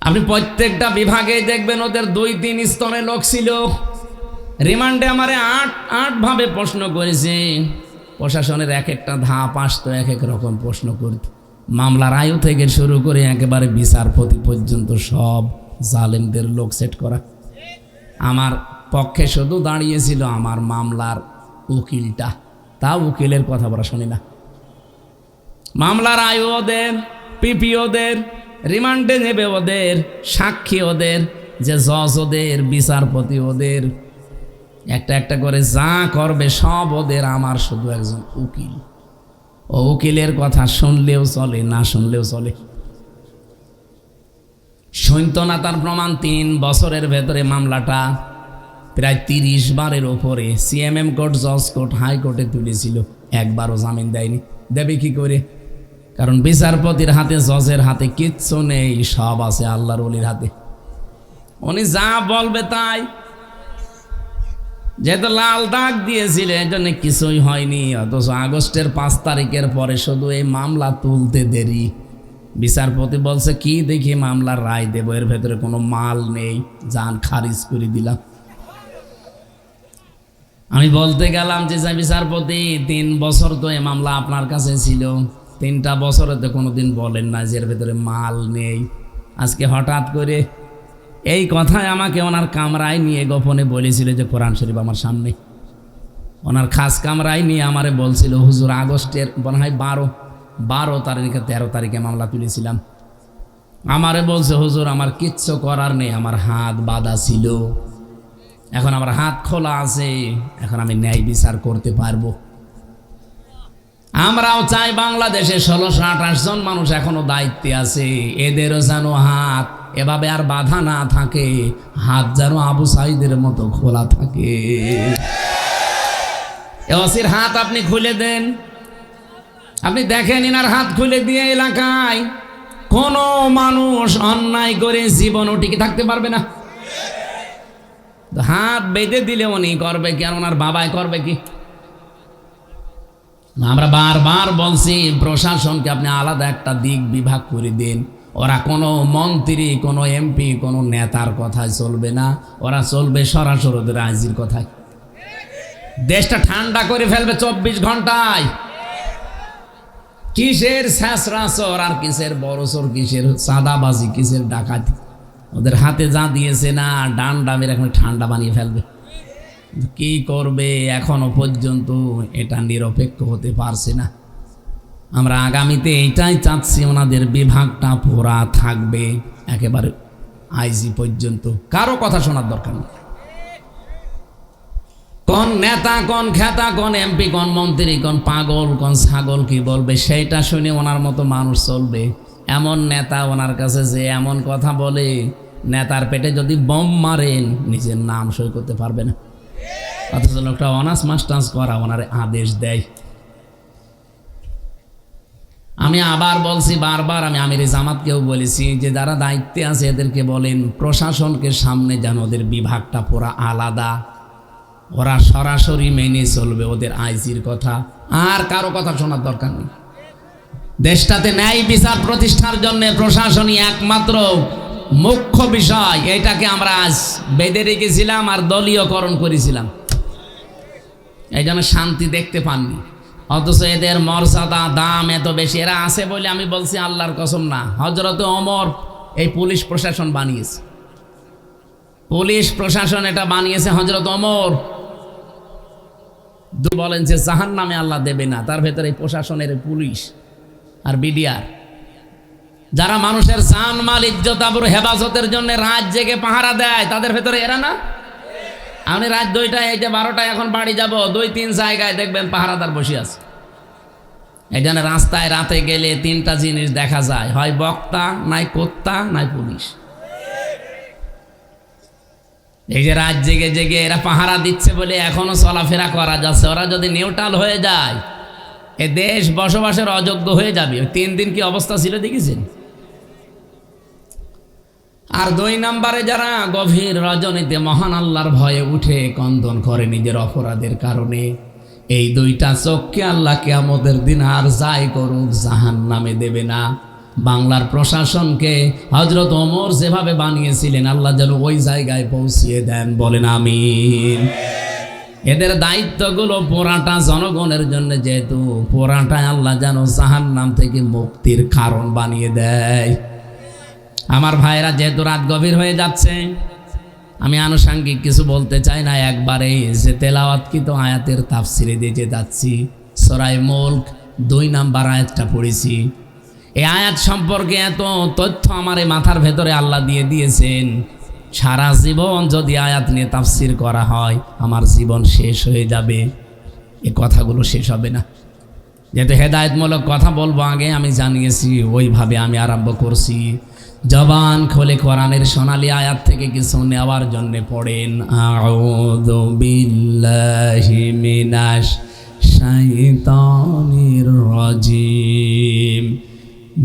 আপনি প্রত্যেকটা বিভাগে দেখবেন ওদের 2-3 স্তরে লোক ছিল। রিমান্ডে আমারে 8 ভাবে প্রশ্ন করেছে। প্রশাসনের এক একটা ধাপ আসতো, এক এক রকম প্রশ্ন করত। মামলার আয়ু থেকে শুরু করে একেবারে বিচারপতি পর্যন্ত সব জালেমদের লোক সেট করা। আমার পক্ষে শুধু দাঁড়িয়েছিল আমার মামলার উকিলটা, তা উকিলের কথা বলা শুনি না। মামলার আয়ু ওদের, পিপি ওদের, রিমান্ডে নেবে ওদের, সাক্ষী ওদের, যে জজ ওদের, বিচারপতি ওদের, একটা একটা করে যা করবে সব ওদের। আমার শুধু একজন উকিল, ও উকিলের কথা শুনলেও চলে, না শুনলেও চলে। শুনতো না তার প্রমাণ 3 বছরের ভেতরে মামলাটা প্রায় 30 বারের ওপরে সিএমএম কোর্ট, জজ কোর্ট, হাইকোর্টে তুলেছিল, একবারও জামিন দেয়নি। দেবে কি করে? কারণ বিচারপতির হাতে, জজের হাতে কিচ্ছু নেই, সব আছে আল্লাহর ওলির হাতে। উনি যা বলবে তাই। যেহেতু লাল দাগ দিয়েছিল এই জন্য কিছুই হয়নি। অথচ আগস্টের 5 তারিখের পরে শুধু এই মামলা তুলতে দেরি। বিচারপতি বলছে কি দেখি মামলার রায় দেব, এর ভেতরে কোনো মাল নেই, জান খারিজ করে দিলাম। আমি বলতে গেলাম যে বিচারপতি 3 বছর তো এই মামলা আপনার কাছে ছিল, 3টা বছরে তো কোনোদিন বলেন না যে এর ভেতরে মাল নেই। আজকে হঠাৎ করে এই কথায় আমাকে ওনার কামরায় নিয়ে গোপনে বলেছিল যে কোরআন শরীফ আমার সামনে, ওনার খাস কামরায় নিয়ে আমারে বলছিল হুজুর আগস্টের মনে হয় 12 তারিখে 13 তারিখে মামলা তুলেছিলাম, আমারে বলছে, হুজুর আমার কিচ্ছু করার নেই, আমার হাত বাঁধা ছিল, এখন আমার হাত খোলা আছে, এখন আমি ন্যায় বিচার করতে পারবো। আমরাও চাই বাংলাদেশে 1628 জন মানুষ এখনো দায়িত্বে আছে, এদেরও যেন হাত এভাবে আর বাধা না থাকে, হাত যেন আবু সাইদের মতো খোলা থাকে। ওসির হাত আপনি খুলে দেন, আপনি দেখেন ইনার হাত খুলে দিয়ে এলাকায় কোন মানুষ অন্যায় করে জীবনও টিকে থাকতে পারবে না। হাত বেঁধে দিলে উনি করবে কি, আর ওনার বাবাই করবে কি? আমরা বারবার বলছি প্রশাসনকে আপনি আলাদা একটা দিক বিভাগ করে দিন। ওরা কোনো মন্ত্রী, কোনো এমপি, কোনো নেতার কথায় চলবে না, ওরা চলবে সরাসরি ওদের আইজির কথায়। দেশটা ঠান্ডা করে ফেলবে 24 ঘন্টায়। কিসের শেষরাসর আর কিসের বড়সর, কিসের চাঁদাবাজি, কিসের ডাকাতি, ওদের হাতে যা দিয়েছে না ডান্ডা মেরে এখন ঠান্ডা বানিয়ে ফেলবে। কি করবে এখনো পর্যন্ত এটা নিরপেক্ষ হতে পারছে না। আমরা আগামীতে এটাই চাচ্ছি, ওনাদের বিভাগটা পুরা থাকবে একেবারে আইজি পর্যন্ত, কারো কথা শোনার দরকার নেই। কোন নেতা, কোন খেতা, কোন এমপি, কোন মন্ত্রী, কোন পাগল, কোন ছাগল কি বলবে সেইটা শুনে ওনার মতো মানুষ চলবে। এমন নেতা ওনার কাছে যে এমন কথা বলে, নেতার পেটে যদি বোম মারেন নিজের নাম সই করতে পারবে না, অথচ লোকটা অনার্স মাস্টার্স করা ওনারে আদেশ দেয়। আমি আবার বলছি বারবার, আমি আমির জামাতকেও বলেছি যে যারা দায়িত্বে আছে এদেরকে বলেন প্রশাসনকে সামনে যেন ওদের বিভাগটা পুরা আলাদা, ওরা সরাসরি মেনে চলবে ওদের আইজির কথা, আর কারো কথা শোনার দরকার নেই। দেশটাতে ন্যায় বিচার প্রতিষ্ঠার জন্য প্রশাসনই একমাত্র মুখ্য বিষয়। এটাকে আমরা আজ বেঁধে রেখেছিলাম আর দলীয়করণ করেছিলাম, এই জন্য শান্তি দেখতে পাননি। অথচ এদের মর্যাদা দাম এত বেশি, এরা আছে বলে আমি বলছি আল্লাহর কসম না, হযরত ওমর এই পুলিশ প্রশাসন বানিয়েছে, পুলিশ প্রশাসন এটা বানিয়েছে হযরত ওমর। বলেন যে জাহান্নামে আল্লাহ দেবে না, তার ভেতরে প্রশাসনের পুলিশ আর বিডিআর, যারা মানুষের জান মাল ইজ্জত আবরু হেফাজতের জন্য রাত জেগে পাহারা দেয়, তাদের ভেতরে এরা না? আপনি রাত 2টায়, এই যে 12টায় এখন বাড়ি যাব, 2-3 জায়গায় দেখবেন পাহারাদার বসে আছে। এই জন্য রাস্তায় রাতে গেলে 3টা জিনিস দেখা যায়, হয় বক্তা, নাই কোত্তা, নাই পুলিশ। এই যে রাত জেগে জেগে এরা পাহারা দিচ্ছে বলে এখনো চলাফেরা করা যাচ্ছে, ওরা যদি নিউট্রাল হয়ে যায় এ দেশ বসবাসের অযোগ্য হয়ে যাবে। 3 দিন কি অবস্থা ছিল দেখেছেন? আর 2 নম্বরে যারা গভীর রজনীতে মহান আল্লাহর ভয়ে উঠে কন্দন করে নিজের অপরাধের কারণে, এই 2টা চোখকে আল্লাহ কিয়ামতের দিন আর যাই করুক জাহান্নামে দেবে না। বাংলার প্রশাসনকে হযরত ওমর যেভাবে বানিয়েছিলেন আল্লাহ যেন ওই জায়গায় পৌঁছিয়ে দেন, বলেন আমিন। এদের দায়িত্বগুলো পুরাটা জনগণের জন্য, যেহেতু পুরাটাই আল্লাহ যেন জাহান্নাম থেকে মুক্তির কারণ বানিয়ে দেয়। আমার ভাইরা, যেহেতু রাত গভীর হয়ে যাচ্ছে, আমি আনুষঙ্গিক কিছু বলতে চাই না, একবারে যে তেলাওয়াতকৃত আয়াতের তাফসিরে দিতে যাচ্ছি। সূরা মুলক 2 নম্বর আয়াতটা পড়েছি। এই আয়াত সম্পর্কে এত তথ্য আমার এই মাথার ভেতরে আল্লাহ দিয়ে দিয়েছেন, সারা জীবন যদি আয়াত নিয়ে তাফসির করা হয় আমার জীবন শেষ হয়ে যাবে, এই কথাগুলো শেষ হবে না। যেহেতু হেদায়েতমূলক কথা বলবো আগে আমি জানিয়েছি, ওইভাবে আমি আরম্ভ করছি। জবান খোলে কোরআনের সোনালী আয়াত থেকে কিছু নেওয়ার জন্য পড়েন, আউযু বিল্লাহি মিনাশ শাইতানির রাজিম,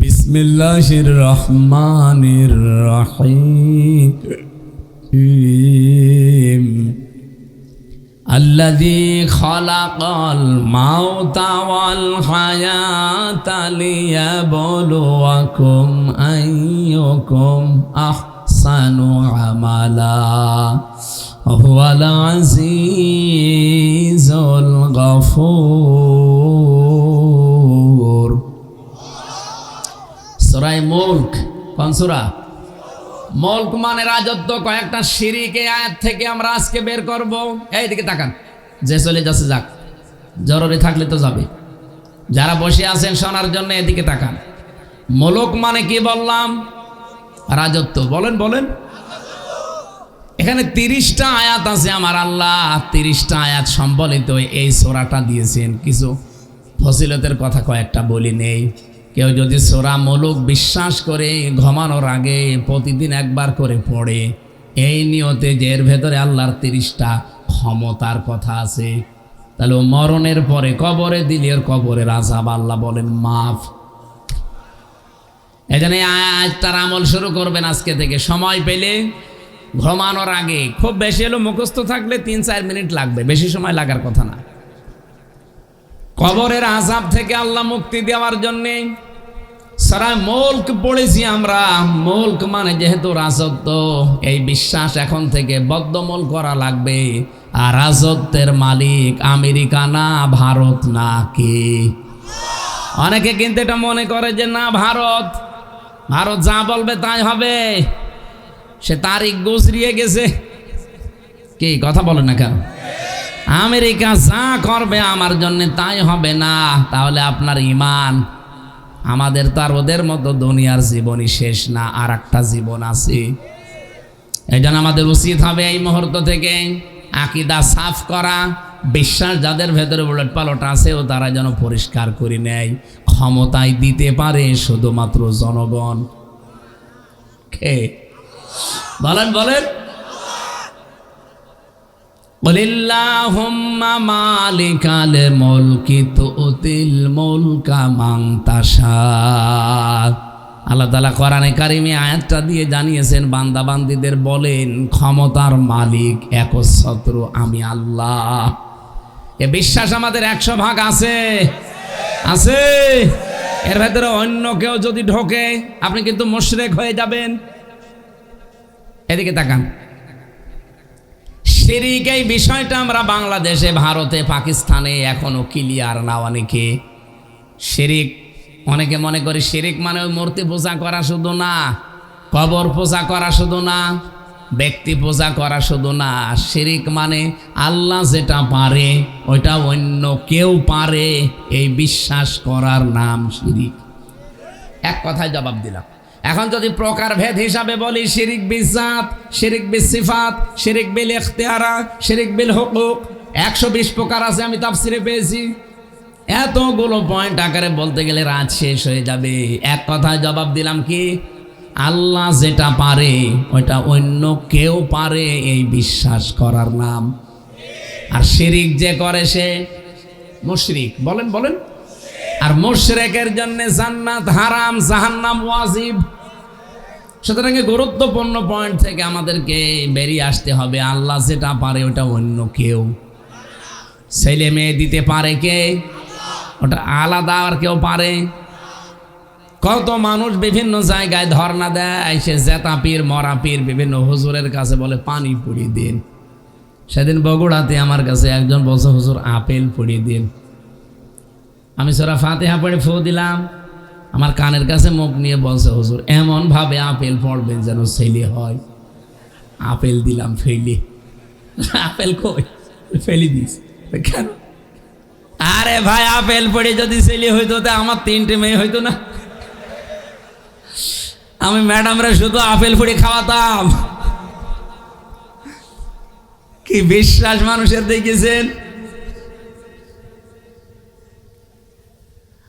বিসমিল্লাহির রহমানির রহিম, আল্লাযী খালাকাল মাউতা ওয়াল হায়াতা লিয়াবলুয়াকুম আইয়ুকুম আহসানু আমালা হুয়াল আজিজুল গফুর। সূরা মুলক, কোন সূরা? মুলক মানে রাজত্ব। কয়েকটা শিরকে আয়াত থেকে আমরা আজকে বের করব। এইদিকে তাকান, যে চলে যাচ্ছে যাক, জরুরি থাকলে তো যাবে, যারা বসে আছেন শোনার জন্য এদিকে তাকান। মুলক মানে কি বললাম? রাজত্ব। বলেন বলেন। এখানে 30টা আয়াত আছে। আমার আল্লাহ 30টা আয়াত সম্বলিত এই সূরাটা দিয়েছেন। কিছু ফজিলতের কথা কয়েকটা বলি নেই। কেউ যদি সূরা মুলুক বিশ্বাস করে ঘুমানোর আগে প্রতিদিন একবার করে পড়ে, এই নিয়তে যে এর ভেতরে আল্লাহর 30টা ক্ষমতার কথা আছে, তাহলে ও মরণের পরে কবরে দিলে ওর কবরের আযাব আল্লাহ বলেন মাফ। এই জন্য এই আয়াতটার আমল শুরু করবেন আজকে থেকে। সময় পেলে ঘুমানোর আগে, খুব বেশি হলো মুখস্থ থাকলে 3-4 মিনিট লাগবে, বেশি সময় লাগার কথা না। কবরের আযাব থেকে আল্লাহ মুক্তি দেওয়ার জন্যে সূরা মুলক পড়েছি আমরা। মুলক মানে যেহেতু রাজত্ব, এই বিশ্বাস এখন থেকে বদ্ধমূল করা লাগবে। আর রাজত্বের মালিক আমেরিকা না, ভারত না, কে? অনেকে কিন্তু এটা মনে করে যে না, ভারত যা বলবে তাই হবে। সে তারিখ গুজরিয়ে গেছে। কি কথা বলেন না কেন? আমেরিকা যা করবে আমার জন্য তাই হবে না। তাহলে আপনার ঈমান, আমাদের তো আর ওদের মতো দুনিয়ার জীবনই শেষ না, আর একটা জীবন আছে। এই জন্য আমাদের উচিত হবে এই মুহূর্ত থেকে আকীদা সাফ করা। বিশ্বাস যাদের ভেতরে উলট পালট আছে ও তারা যেন পরিষ্কার করে নেয়। ক্ষমতায় দিতে পারে শুধুমাত্র জনগণ। কে? বলেন বলেন। কুলিল্লাহুম্মা মালিকাল মুলকি তুতিল মুলকা মান তাশা। আল্লাহ তাআলা কোরআনে কারিমে আয়াতটা দিয়ে জানিয়েছেন, বান্দা বান্দীদের বলেন ক্ষমতার মালিক একচ্ছত্র আমি আল্লাহ। এ বিশ্বাস আমাদের 100% আছে। আছে। এর ভেতরে অন্য কেউ যদি ঢোকে আপনি কিন্তু মুশরিক হয়ে যাবেন। এদিকে তাকান। শিরিক, এই বিষয়টা আমরা বাংলাদেশে, ভারতে, পাকিস্তানে এখনো ক্লিয়ার না। অনেকে শিরিক, অনেকে মনে করে শিরিক মানে ওই মূর্তি পূজা করা শুধু না, কবর পূজা করা শুধু না, ব্যক্তি পূজা করা শুধু না। শিরিক মানে আল্লাহ যেটা পারে ওইটা অন্য কেউ পারে, এই বিশ্বাস করার নাম শিরিক। এক কথায় জবাব দিলাম। এখন যদি প্রকারভেদ হিসাবে বলি, শিরিক বিজাত, শিরিক বিসিফাত, শিরিক বিল ইখতিয়ারা, শিরিক বিল হুকুক, 120 প্রকার আছে। আমি তাফসিরে পেয়েছি। এতগুলো পয়েন্ট আকারে বলতে গেলে রাত শেষ হয়ে যাবে। এক কথায় জবাব দিলাম কি, আল্লাহ যেটা পারে ওইটা অন্য কেউ পারে, এই বিশ্বাস করার নাম। আর শিরিক যে করে সে মুশরিক। বলেন বলেন। আর মুশরিকের জন্য জান্নাত হারাম, জাহান্নাম ওয়াজিব। সুতরাং গুরুত্বপূর্ণ পয়েন্ট থেকে আমাদেরকে বেরিয়ে আসতে হবে। আল্লাহ যেটা পারে ওটা অন্য কেউ। ছেলে মেয়ে দিতে পারে কে? ওটা আলাদা আর কেউ পারে? কত মানুষ বিভিন্ন জায়গায় ধর্ণা দেয়, সে জেতা পীর, মরা পীর, বিভিন্ন হুজুরের কাছে বলে পানি পুড়িয়ে দিন। সেদিন বগুড়াতে আমার কাছে একজন বলছে হুজুর আপেল পুড়িয়ে দিন। আমি সূরা ফাতিহা পড়ে ফু দিলাম। আমার কানের কাছে মুখ নিয়ে বলছে হুজুর এমন ভাবে আপেল পড়বেন যেন ছেলে হয়। আপেল দিলাম, ফেলি। আপেল কই? ফেলি দিস কেন? আরে ভাই, আপেল পড়ে যদি ছেলে হইতো তা আমার 3টে মেয়ে হইতো না? আমি ম্যাডামরা শুধু আপেল পড়ে খাওয়াতাম। কি বিশ্বাস মানুষের দেখেছেন?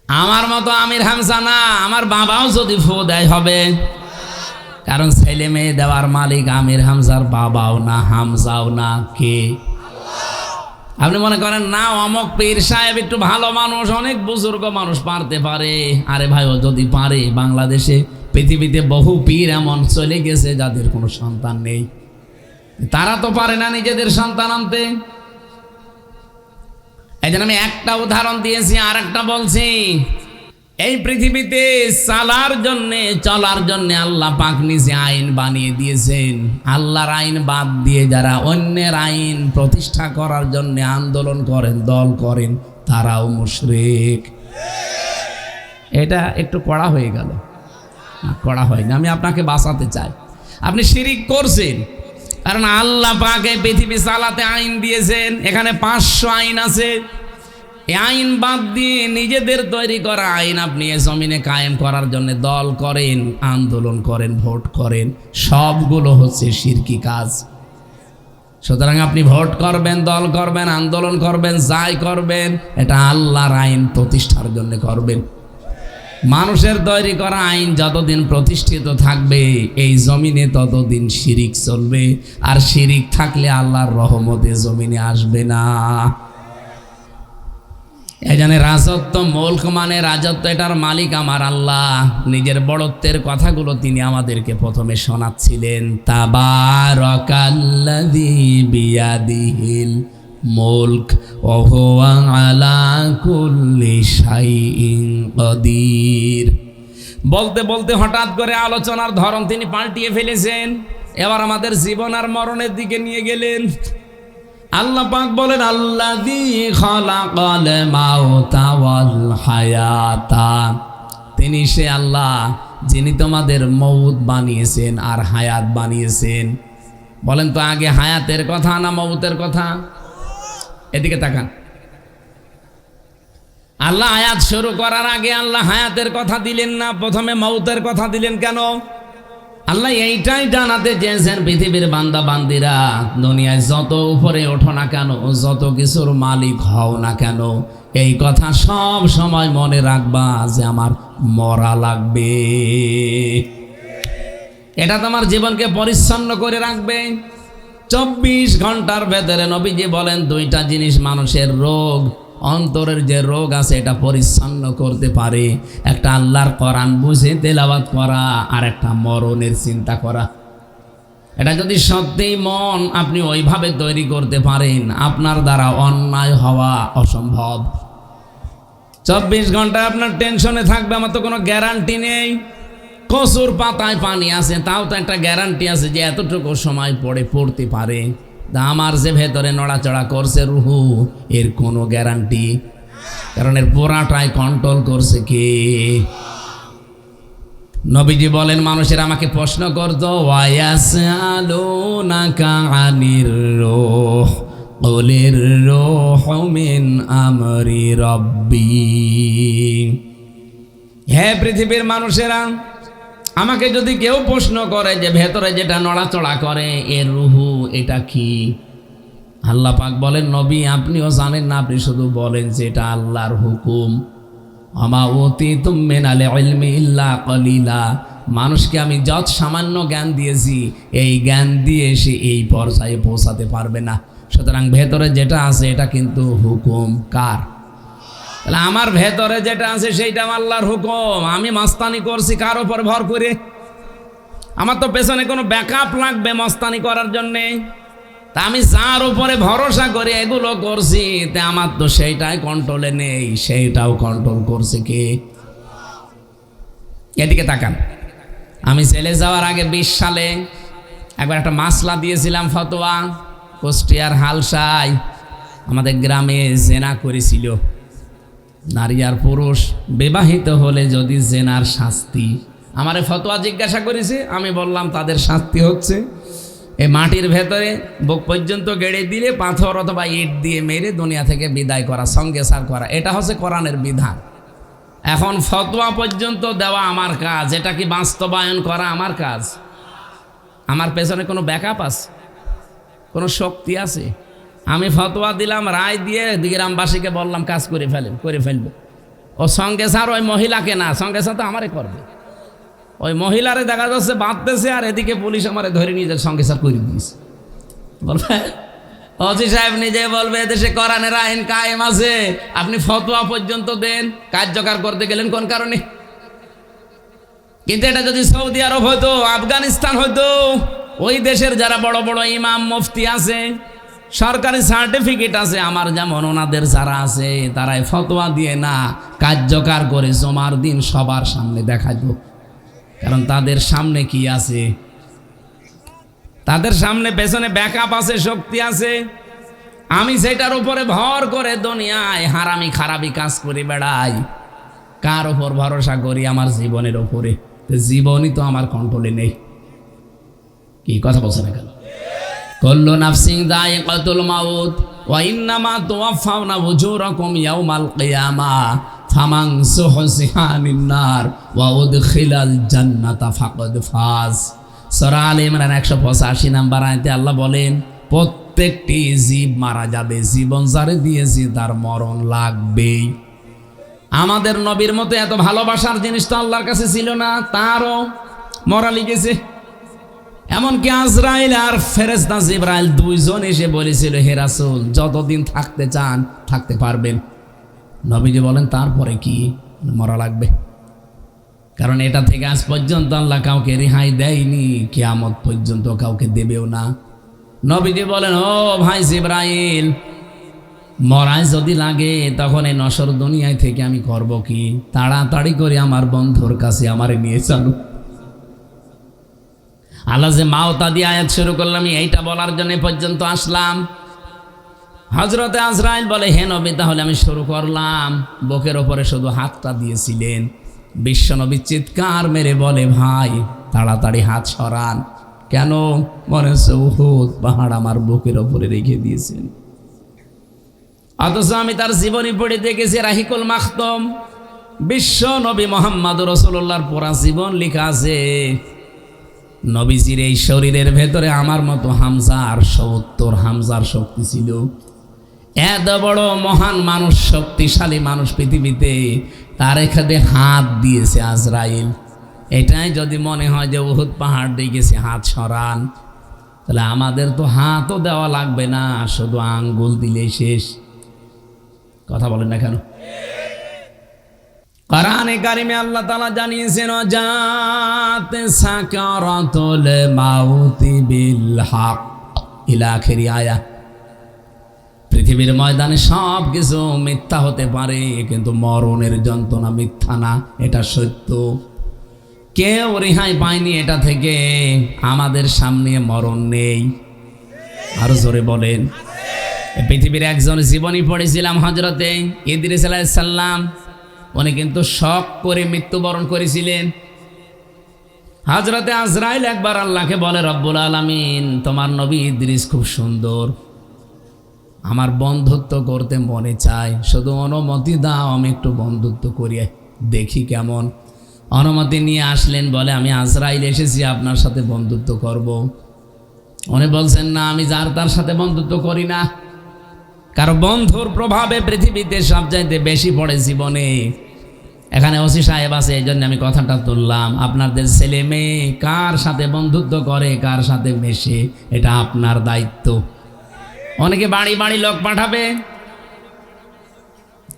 আমার মতো আমির হামজা না, আমার বাবাও যদি ফু দেয় হবে। কারণ ছেলে মেয়ে দেওয়ার মালিক আমির হামজার বাবাও না, হামজাও না, কে? আপনি মনে করেন না অমক পীর সাহেব একটু ভালো মানুষ, অনেক বুজুর্গ মানুষ পারতে পারে। আরে ভাই, ও যদি পারে, বাংলাদেশে পৃথিবীতে বহু পীর এমন চলে গেছে যাদের কোনো সন্তান নেই। তারা তো পারে না নিজেদের সন্তান আনতে। এই জন্য আমি একটা উদাহরণ দিয়েছি, আর একটা বলছি। এই পৃথিবীতে চলার জন্যে আল্লাহ পাক নিজে আইন বানিয়ে দিয়েছেন। আল্লাহর আইন বাদ দিয়ে যারা অন্যের আইন প্রতিষ্ঠা করার জন্য আন্দোলন করেন, দল করেন, তারাও মুশরিক। এটা একটু কড়া হয়ে গেল না? কড়া হয়নি। আমি আপনাকে বাঁচাতে চাই। আপনি শিরিক করছেন, কারণ আল্লাহ পাক এই পৃথিবী চালাতে আইন দিয়েছেন। এখানে 500 আইন আছে। এই আইন বাদ দিয়ে নিজেদের তৈরি করা আইন আপনি এ জমিনে কায়েম করার জন্য দল করেন, আন্দোলন করেন, ভোট করেন, সবগুলো হচ্ছে শিরকি কাজ। সুতরাং আপনি ভোট করবেন, দল করবেন, আন্দোলন করবেন, যাই করবেন, এটা আল্লাহর আইন প্রতিষ্ঠার জন্য করবেন। মানুষের তৈরি করা আইন যতদিন প্রতিষ্ঠিত থাকবে এই জমিনে ততদিন শিরিক চলবে, আর শিরিক থাকলে আল্লাহর রহমতে জমিনে আসবে না। এই জন্য রাজত্ব, মুলক মানে রাজত্ব, এটার মালিক আমার আল্লাহ। নিজের বড়ত্বের কথাগুলো তিনি আমাদেরকে প্রথমে শোনাচ্ছিলেন। তাবারাকাল্লাযী বিয়াদিহিল মুলক ওয়া হুয়া আলা কুল্লি শাইইন কাদির। বলতে বলতে হঠাৎ করে আলোচনার ধরন তিনি পাল্টিয়ে ফেলেছেন। এবার আমাদের জীবন আর মরণের দিকে নিয়ে গেলেন। আল্লাহ পাক বলেন, আল্লাযী খালাকাল মাউতা ওয়াল হায়াতা। তিনি সে আল্লাহ যিনি তোমাদের মউত বানিয়েছেন আর হায়াত বানিয়েছেন। বলেন তো আগে হায়াতের কথা না মউতের কথা? এদিকে তাকান। আল্লাহ হায়াত শুরু করার আগে আল্লাহ হায়াতের কথা দিলেন না, প্রথমে মউতের কথা দিলেন কেন? আল্লাহ এইটাই জানাতে চেয়েছেন, পৃথিবীর বান্দা বান্দিরা, দুনিয়ায় যত উপরে ওঠো না কেন, যত কিছুর মালিক হও না কেন, এই কথা সব সময় মনে রাখবা যে আমার মরা লাগবে। এটা তোমার জীবনকে পরিচ্ছন্ন করে রাখবে। 24 ঘন্টার ভেতরে নবীজি বলেন দুইটা জিনিস মানুষের রোগ, অন্তরের যে রোগ আছে এটা পরিচ্ছন্ন করতে পারে। একটা আল্লাহর কোরআন বুঝে তেলাওয়াত করা, আর একটা মরণের চিন্তা করা। এটা যদি সত্যিই মন আপনি ওইভাবে তৈরি করতে পারেন, আপনার দ্বারা অন্যায় হওয়া অসম্ভব। 24 ঘন্টা আপনার টেনশনে থাকবে, আমার তো কোনো গ্যারান্টি নেই। কচুর পাতায় পানি আছে, তাও তো একটা গ্যারান্টি আছে যে এতটুকু সময় পড়তে পারে। আমার যে ভেতরে নড়াচড়া করছে রুহু, এর কোনো গ্যারান্টি, কারণ এর পুরাটাই কন্ট্রোল করছে কে? নবীজি বলেন, মানুষের আমাকে প্রশ্ন করতো, ওয়ায়াসআলুনাকা আনির রূহ কুলির রূহু মিন আমরি রাব্বি। হে পৃথিবীর মানুষেরা, আমাকে যদি কেউ প্রশ্ন করে যে ভেতরে যেটা নড়াচড়া করে এর রুহু এটা কি, আল্লাহ পাক বলেন, নবী আপনিও জানেন না, আপনি শুধু বলেন যে এটা আল্লাহর হুকুম। আমা উতীতুম মিনাল ইলমি ইল্লা কলিলা। মানুষকে আমি যত সামান্য জ্ঞান দিয়েছি, এই জ্ঞান দিয়ে সে এই পর্যায়ে পৌঁছাতে পারবে না। সুতরাং ভেতরে যেটা আছে এটা কিন্তু হুকুম কার? তাহলে আমার ভেতরে যেটা আছে সেইটা আল্লাহর হুকুম। আমি মাস্তানি করছি কার উপর ভর করে? আমার তো পেছনে কোনো ব্যাকআপ লাগবে মাস্তানি করার জন্যে। তা আমি যার উপরে ভরসা করে এগুলো করছি, তা আমার তো সেইটাই কন্ট্রোলে নেই, সেইটাও কন্ট্রোল করছে কে? এদিকে তাকান। আমি চলে যাওয়ার আগে 20 সালে একবার একটা মাসলা দিয়েছিলাম, ফতোয়া। কুষ্টিয়ার হালসায় আমাদের গ্রামে জেনা করেছিল নারী আর পুরুষ, বিবাহিত হলে যদি জেনার শাস্তি। আমারে ফতোয়া জিজ্ঞাসা করেছে, আমি বললাম তাদের শাস্তি হচ্ছে এই মাটির ভেতরে বুক পর্যন্ত গেড়ে দিলে পাথর অথবা ইট দিয়ে মেরে দুনিয়া থেকে বিদায় করা, সঙ্গে সার করা। এটা হচ্ছে কোরআনের বিধান। এখন ফতোয়া পর্যন্ত দেওয়া আমার কাজ, এটা কি বাস্তবায়ন করা আমার কাজ? আমার পেছনে কোনো ব্যাকআপ আছে, কোনো শক্তি আছে? আমি ফতোয়া দিলাম, রায় দিয়ে গ্রামবাসীকে বললাম কাজ করে ফেলবে। ও সঙ্গে স্যার ওই মহিলাকে না, সঙ্গে স্যার তো আমারে করবে। ওই মহিলারে দেখা যাচ্ছে বাঁধতেছে, আর এদিকে পুলিশ আমারে ধরে নিয়ে যায়, সঙ্গে স্যার করে দিয়েছে। বলবে ওসি সাহেব নিজে বলবে এদেশে কোরআনের আইন কায়েম আছে, আপনি ফতোয়া পর্যন্ত দেন, কার্যকর করতে গেলেন কোন কারণে? কিন্তু এটা যদি সৌদি আরব হতো, আফগানিস্তান হতো, ওই দেশের যারা বড় বড় ইমাম মুফতি আছে, সরকারি সার্টিফিকেট আছে আমার যেমন, ওনাদের যারা আছে তারাই ফতোয়া দিয়ে না, কার্যকর করে জমার দিন সবার সামনে দেখাইতো। কারণ তাদের সামনে কি আছে? তাদের সামনে পেছনে ব্যাকআপ আছে, শক্তি আছে। আমি সেটার উপরে ভর করে দুনিয়ায় হারামি খারাপি কাজ করে বেড়াই। কার ওপর ভরসা করি? আমার জীবনের ওপরে। জীবনই তো আমার কন্ট্রোলে নেই। কি কথা বলছে না কেন? কুল্লু নাফসিন যায়িকাতুল মাউত। ওয়া ইন্নামা তুওয়াফাউনা উজুরাকুম ইয়াউমাল কিয়ামাহ ফামান যুহজিহা আনিন নার ওয়া উদখিলাল জান্নাতা ফাকাদ ফাজ। সূরা আলে ইমরান 185 নম্বর আয়াতে আল্লাহ বলেন, প্রত্যেকটি জীব মারা যাবে, জীবন যারে দিয়েছি তার মরণ লাগবেই। আমাদের নবীর মতো এত ভালোবাসার জিনিস তো আল্লাহর কাছে ছিল না, তারও মরা লিখেছে। এমনকি আজরাইল আর ফেরেশতা জিবরাইল দুইজন এসে বলেছিল, হে রাসূল যতদিন থাকতে চান থাকতে পারবেন। নবীজি বলেন তারপরে কি? মরা লাগবে। কারণ এটা থেকে আজ পর্যন্ত আল্লাহ কাউকে রেহাই দেয়নি, কিয়ামত পর্যন্ত কাউকে দেবেও না। নবীজি বলেন, ও ভাই জিবরাইল, মরাই যদি লাগে তখন এই নশ্বর দুনিয়ায় থেকে আমি করব কি? তাড়াতাড়ি করে আমার বন্ধুর কাছে আমারে নিয়ে চলো। আল্লাহ যে মাওতা দিয়ে আয়াত শুরু করলাম এইটা বলার জন্য পর্যন্ত আসলাম। হযরতে আজরাইল বলে, হে নবী তাহলে আমি শুরু করলাম। বুকের ওপরে শুধু হাতটা দিয়েছিলেন। বিশ্বনবী চিৎকার মেরে বলে, ভাই তাড়াতাড়ি হাত সরান। কেন? মনে হচ্ছে উহুদ পাহাড় আমার বুকের ওপরে রেখে দিয়েছেন। অথচ আমি তার জীবনী পড়ে দেখেছি, রাহিকুল মাখতুম বিশ্ব নবী মোহাম্মদ রাসূলুল্লাহর পুরা জীবন লেখা আছে। নবীজির এই শরীরের ভেতরে আমার মতো হামজার ৭০ হামজার শক্তি ছিল। এত বড় মহান মানুষ, শক্তিশালী মানুষ পৃথিবীতে, তার এখানে হাত দিয়েছে আজরাইল। এটাই যদি মনে হয় যে উহুদ পাহাড় দিয়ে গেছে হাত সরান, তাহলে আমাদের তো হাতও দেওয়া লাগবে না, শুধু আঙ্গুল দিলেই শেষ। কথা বলেন না কেন? কোরআনে কারিমে আল্লাহ তাআলা জানিয়েছেন, জাত সাকারাতুল মাউতি বিল হক ইলা আখিরি আয়া। পৃথিবীর ময়দানে সব কিছু মিথ্যা হতে পারে, কিন্তু মরণের যন্ত্রণা মিথ্যা না, এটা সত্য। কেউ রেহাই পায়নি এটা থেকে। আমাদের সামনে মরণ নেই। আরো জোরে বলেন। পৃথিবীর একজন জীবনী পড়েছিলাম, হযরতে ইদ্রিস আলাইহিস সালাম। উনি কিন্তু শখ করে মৃত্যুবরণ করেছিলেন। হযরতে আজরাইল একবার আল্লাহকে বলে, রব্বুল আলামিন তোমার নবী ইদ্রিস খুব সুন্দর, আমার বন্ধুত্ব করতে মনে চায়, শুধু অনুমতি দাও আমি একটু বন্ধুত্ব করি, দেখি কেমন। অনুমতি নিয়ে আসলেন, বলে আমি আজরাইল এসেছি আপনার সাথে বন্ধুত্ব করব। উনি বলছেন, না আমি যার তার সাথে বন্ধুত্ব করি না, কারণ বন্ধুর প্রভাবে পৃথিবীতে সবচাইতে বেশি পড়ে জীবনে। এখানে ওসি সাহেব আছে, এই জন্য আমি কথাটা তুললাম। আপনাদের ছেলে মেয়ে কার সাথে বন্ধুত্ব করে, কার সাথে মেশে, এটা আপনার দায়িত্ব। অনেকে বাড়ি বাড়ি লোক পাঠাবে,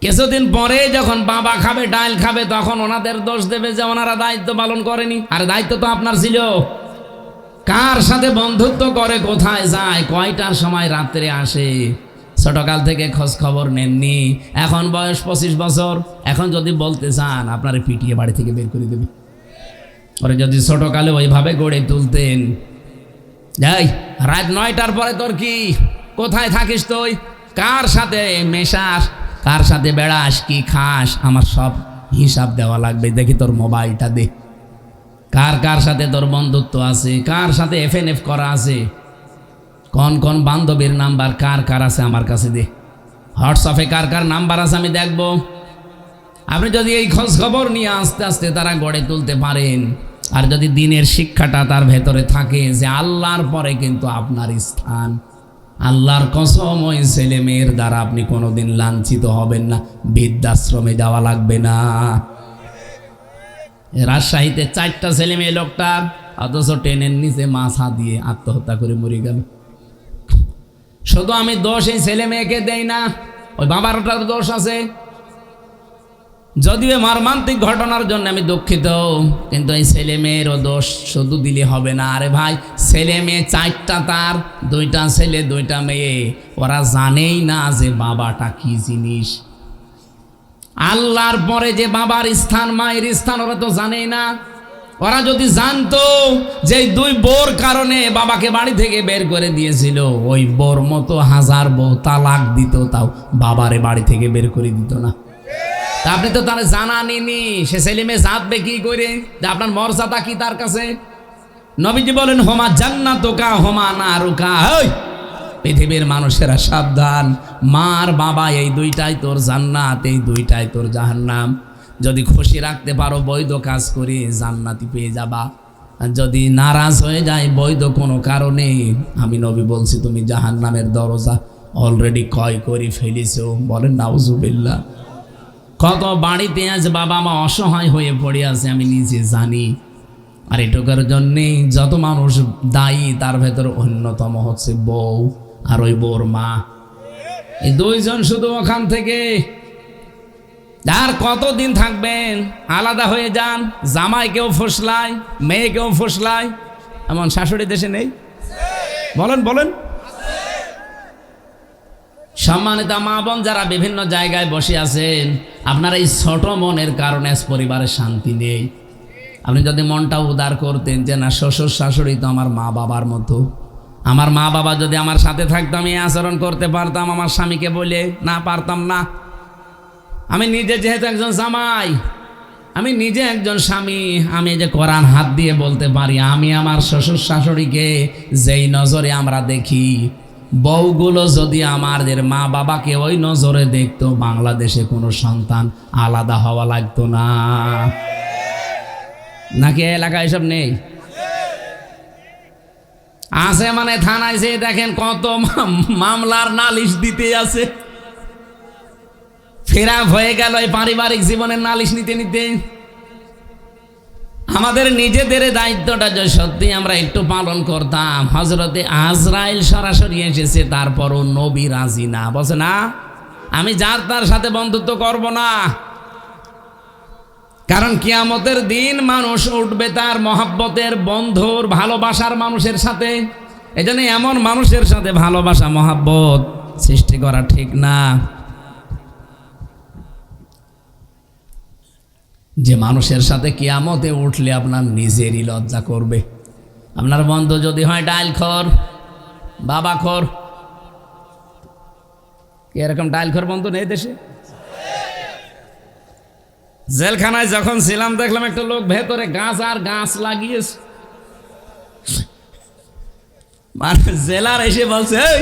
কিছুদিন পরে যখন বাবা খাবে ডাল খাবে তখন ওনাদের দোষ দেবে যে ওনারা দায়িত্ব পালন করেনি। আর দায়িত্ব তো আপনার ছিল। কার সাথে বন্ধুত্ব করে, কোথায় যায়, কয়টার সময় রাত্রে আসে, ছোটকাল থেকে খোঁজ খবর নেননি। এখন বয়স 25 বছর, এখন যদি বলতে চান আপনারে পিটিয়ে বাড়ি থেকে বের করে দেবে। ওরে যদি ছোটকালে ওইভাবে গড়ে তুলতেন, যাই রাত 9টার পরে তোর কি, কোথায় থাকিস তুই, কার সাথে মেশাস, কার সাথে বেড়াস, কি খাস, আমার সব হিসাব দেওয়া লাগবে। দেখি তোর মোবাইলটা দে, কার কার সাথে তোর বন্ধুত্ব আছে, কার সাথে FNF করা আছে, কোন কোন বান্ধবীর নাম্বার কার কার আছে আমার কাছে দে, হোয়াটসঅ্যাপে কার কার নাম্বার আছে আমি দেখব। আপনি যদি এই খোঁজ খবর নিয়ে আস্তে আস্তে তারা গড়ে তুলতে পারেন, আর যদি দিনের শিক্ষাটা তার ভেতরে থাকে যে আল্লাহর পরে কিন্তু আপনার স্থান, আল্লাহর কসম ওই ছেলে মেয়ের দ্বারা আপনি কোনোদিন লাঞ্ছিত হবেন না, বৃদ্ধাশ্রমে যাওয়া লাগবে না। রাজশাহীতে 4টা ছেলে মেয়ে লোকটার, অথচ ট্রেনের নিচে মাছা দিয়ে আত্মহত্যা করে মরে গেল। শুধু আমি দোষ এই ছেলে মেয়েকে দেই না, ওই বাবারটার দোষ আছে। যদিও মর্মান্তিক ঘটনার জন্য আমি দুঃখিত, কিন্তু এই ছেলে মেয়েরও দোষ শুধু দিলে হবে না। আরে ভাই, ছেলে মেয়ে 4টা, তার 2টা ছেলে 2টা মেয়ে, ওরা জানেই না যে বাবাটা কি জিনিস। আল্লাহর পরে যে বাবার স্থান, মায়ের স্থান, ওরা তো জানেই না। ওরা যদি জানতো যে 2 বউর কারণে বাবাকে বাড়ি থেকে বের করে দিয়েছিল, ওই বউর মতো 1000 বউ তালাক দিত, তাও বাবারে বাড়ি থেকে বের করে দিত না। তা আপনি তো তাহলে জানানি, সে ছেলে মেয়ে জানবে কি করে যে আপনার মর্যাদা কি তার কাছে? নবীজি বলেন, হোমা জান্নাতুকা হোমা নারুকা। পৃথিবীর মানুষেরা সাবধান, মার বাবা এই দুইটাই তোর জান্নাত, এই দুইটাই তোর জাহান্নাম। যদি খুশি রাখতে পারো বৈধ কাজ করে জান্নাতি পেয়ে যাবা, আর যদি নারাজ হয়ে যায় বৈধ কোনো কারণে, আমি নবী বলছি তুমি জাহান্নামের দরজা অলরেডি ক্রয় করে ফেলিছো। বলেন নাউজুবিল্লাহ। কত বাড়িতে আজ বাবা মা অসহায় হয়ে পড়ে আছে আমি নিজে জানি। আর এটুকুর জন্যে যত মানুষ দায়ী তার ভেতর অন্যতম হচ্ছে বউ আর ওই বউর মা। এই দুইজন শুধু ওখান থেকে আর কতদিন থাকবেন? আলাদা হয়ে যান। জামাইকেও ফুসলায়, মেয়েকেও ফুসলায়। এমন শাশুড়ি দেশে নেই? বলেন বলেন। সম্মানিত মা বোন যারা বিভিন্ন জায়গায় বসে আছেন, আপনার এই ছোট মনের কারণে পরিবারের শান্তি নেই। আপনি যদি মনটা উদার করতেন যে না, শ্বশুর শাশুড়ি তো আমার মা বাবার মতো, আমার মা বাবা যদি আমার সাথে থাকতো আমি আচরণ করতে পারতাম আমার স্বামীকে বলে, না পারতাম না। আমি নিজে যেহেতু একজন জামাই, আমি নিজে একজন স্বামী, আমি যে কোরআন হাত দিয়ে বলতে পারি, আমি আমার শ্বশুর শাশুড়িকে যেই নজরে আমরা দেখি, বউগুলো যদি আমাদের মা বাবাকে ওই নজরে দেখতো, বাংলাদেশে কোনো সন্তান আলাদা হওয়া লাগতো না। নাকি এলাকায় এসব নেই? আছে মানে থানায় যে দেখেন কত মামলার নালিশ দিতে আছে। ফেরা হয়ে গেল এই পারিবারিক জীবনের নালিশ নিতে নিতে। আমাদের নিজেদের দায়িত্বটা যে সত্যি আমরা একটু পালন করতাম। হযরতে আজরাইল সরাসরি এসেছে, তারপরও নবী রাজি না, বলছে না আমি যার তার সাথে বন্ধুত্ব করব না। কারণ কিয়ামতের দিন মানুষ উঠবে তার মহাব্বতের, বন্ধুর, ভালোবাসার মানুষের সাথে। এজন্য এমন মানুষের সাথে ভালোবাসা মহাব্বত সৃষ্টি করা ঠিক না, যে মানুষের সাথে কিয়ামতে উঠলে আপনার নিজেরই লজ্জা করবে। আপনার বন্ধু যদি হয় ডাইলখোর, বাবাখোর। এরকম ডাইলখোর বন্ধু নেই দেশে? জেলখানায় যখন ছিলাম দেখলাম একটা লোক ভেতরে গাছ আর গাছ লাগিয়েছে। মানে জেলার এসে বলছে, এই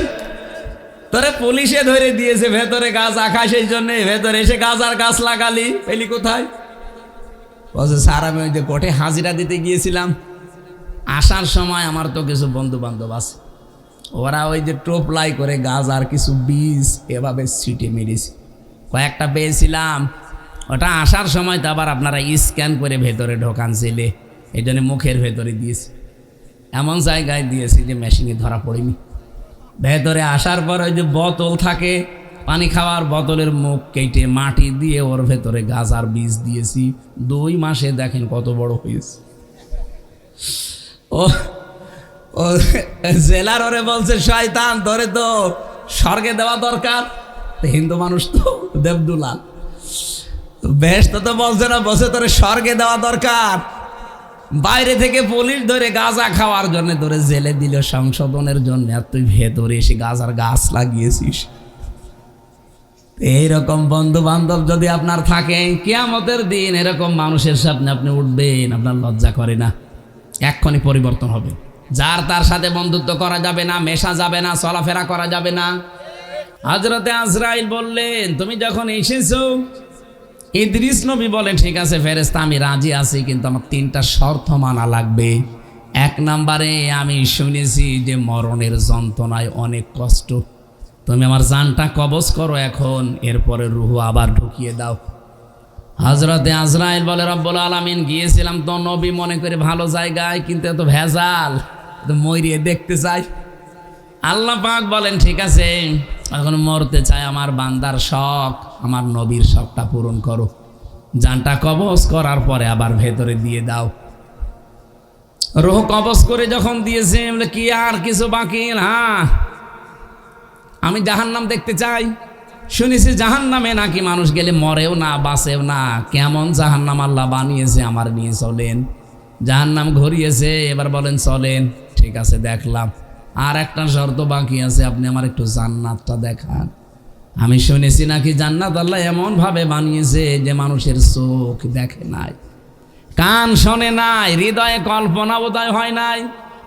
তোরে পুলিশে ধরে দিয়েছে ভেতরে গাছ আঁকা, সেই জন্য ভেতরে এসে গাছ আর গাছ লাগালি, পেলি কোথায়? বলছে স্যার আমি ওই যে কোর্টে হাজিরা দিতে গিয়েছিলাম, আসার সময় আমার তো কিছু বন্ধু বান্ধব আছে, ওরা ওই যে টোপলাই করে গাছ আর কিছু বীজ এভাবে ছিটে মেরেছে, কয়েকটা পেয়েছিলাম। ওটা আসার সময় তো আবার আপনারা স্ক্যান করে ভেতরে ঢোকান ছেলে, এই জন্য মুখের ভেতরে দিয়েছি, এমন জায়গায় দিয়েছি যে মেশিনে ধরা পড়েনি। ভেতরে আসার পর ওই যে বোতল থাকে, পানি খাওয়ার বোতলের মুখ কেটে মাটি দিয়ে ওর ভেতরে গাছ আর বীজ দিয়েছি। 2 মাসে দেখেন কত বড় হয়েছে। ও ও জেলার ওরে বলছে শয়তান, ধরে তো স্বর্গে দেওয়া দরকার। হিন্দু মানুষ তো দেবদুলা, বেশ তো বলছে না, বসে তোরে স্বর্গে দেওয়া দরকার। বাইরে থেকে পুলিশ ধরে গাঁজা খাওয়ার জন্য ধরে জেলে দিল সংশোধনের জন্য, আর তুই ভেতরে এসে গাঁজার গাছ লাগিয়েছিস। এইরকম বন্ধু বান্ধব যদি আপনার থাকে, কিয়ামতের দিন এরকম মানুষের সামনে আপনি উঠবেন, আপনার লজ্জা করে না? এক্ষুনি পরিবর্তন হবে। যার তার সাথে বন্ধুত্ব করা যাবে না, মেশা যাবে না, চলাফেরা করা যাবে না। হযরতে আজরাইল বললেন তুমি যখন এসেছো, ইদ্রিস নবী বলেন ঠিক আছে ফেরেশতা আমি রাজি আছি, কিন্তু আমার 3টা শর্ত মানা লাগবে। 1 নম্বরে আমি শুনেছি যে মরণের যন্ত্রণায় অনেক কষ্ট, তুমি আমার জানটা কবজ করো এখন, এরপরে রূহ আবার ঢুকিয়ে দাও। হযরতে আজরাইল বলে রব্বুল আলামিন গিয়েছিলাম তো নবী মনে করে ভালো জায়গায়, কিন্তু এত ভেজাল, মরিয়ে দেখতে চাই। আল্লাহ পাক বলেন ঠিক আছে এখন মরতে চাই, আমার বান্দার শখ, আমার নবীর শখটা পূরণ করো, জানটা কবজ করার পরে আবার ভেতরে দিয়ে দাও। রূহ কবজ করে যখন দিয়েছে, বলে কি আর কিছু বাকি? হ্যাঁ আমি জাহান্নাম দেখতে চাই। শুনেছি জাহান্নামে নাকি মানুষ গেলে মরেও না, বাঁচেও না। কেমন জাহান্নাম আল্লাহ বানিয়েছে, আমার নিয়ে চলেন। জাহান্নাম ঘুরিয়েছে, এবার বলেন চলেন। ঠিক আছে দেখলাম, আর একটা শর্ত বাকি আছে, আপনি আমার একটু জান্নাতটা দেখান। আমি শুনেছি নাকি জান্নাত আল্লাহ এমন ভাবে বানিয়েছে যে মানুষের চোখ দেখে নাই, কান শোনে নাই, হৃদয়ে কল্পনা বোধহয় হয় নাই।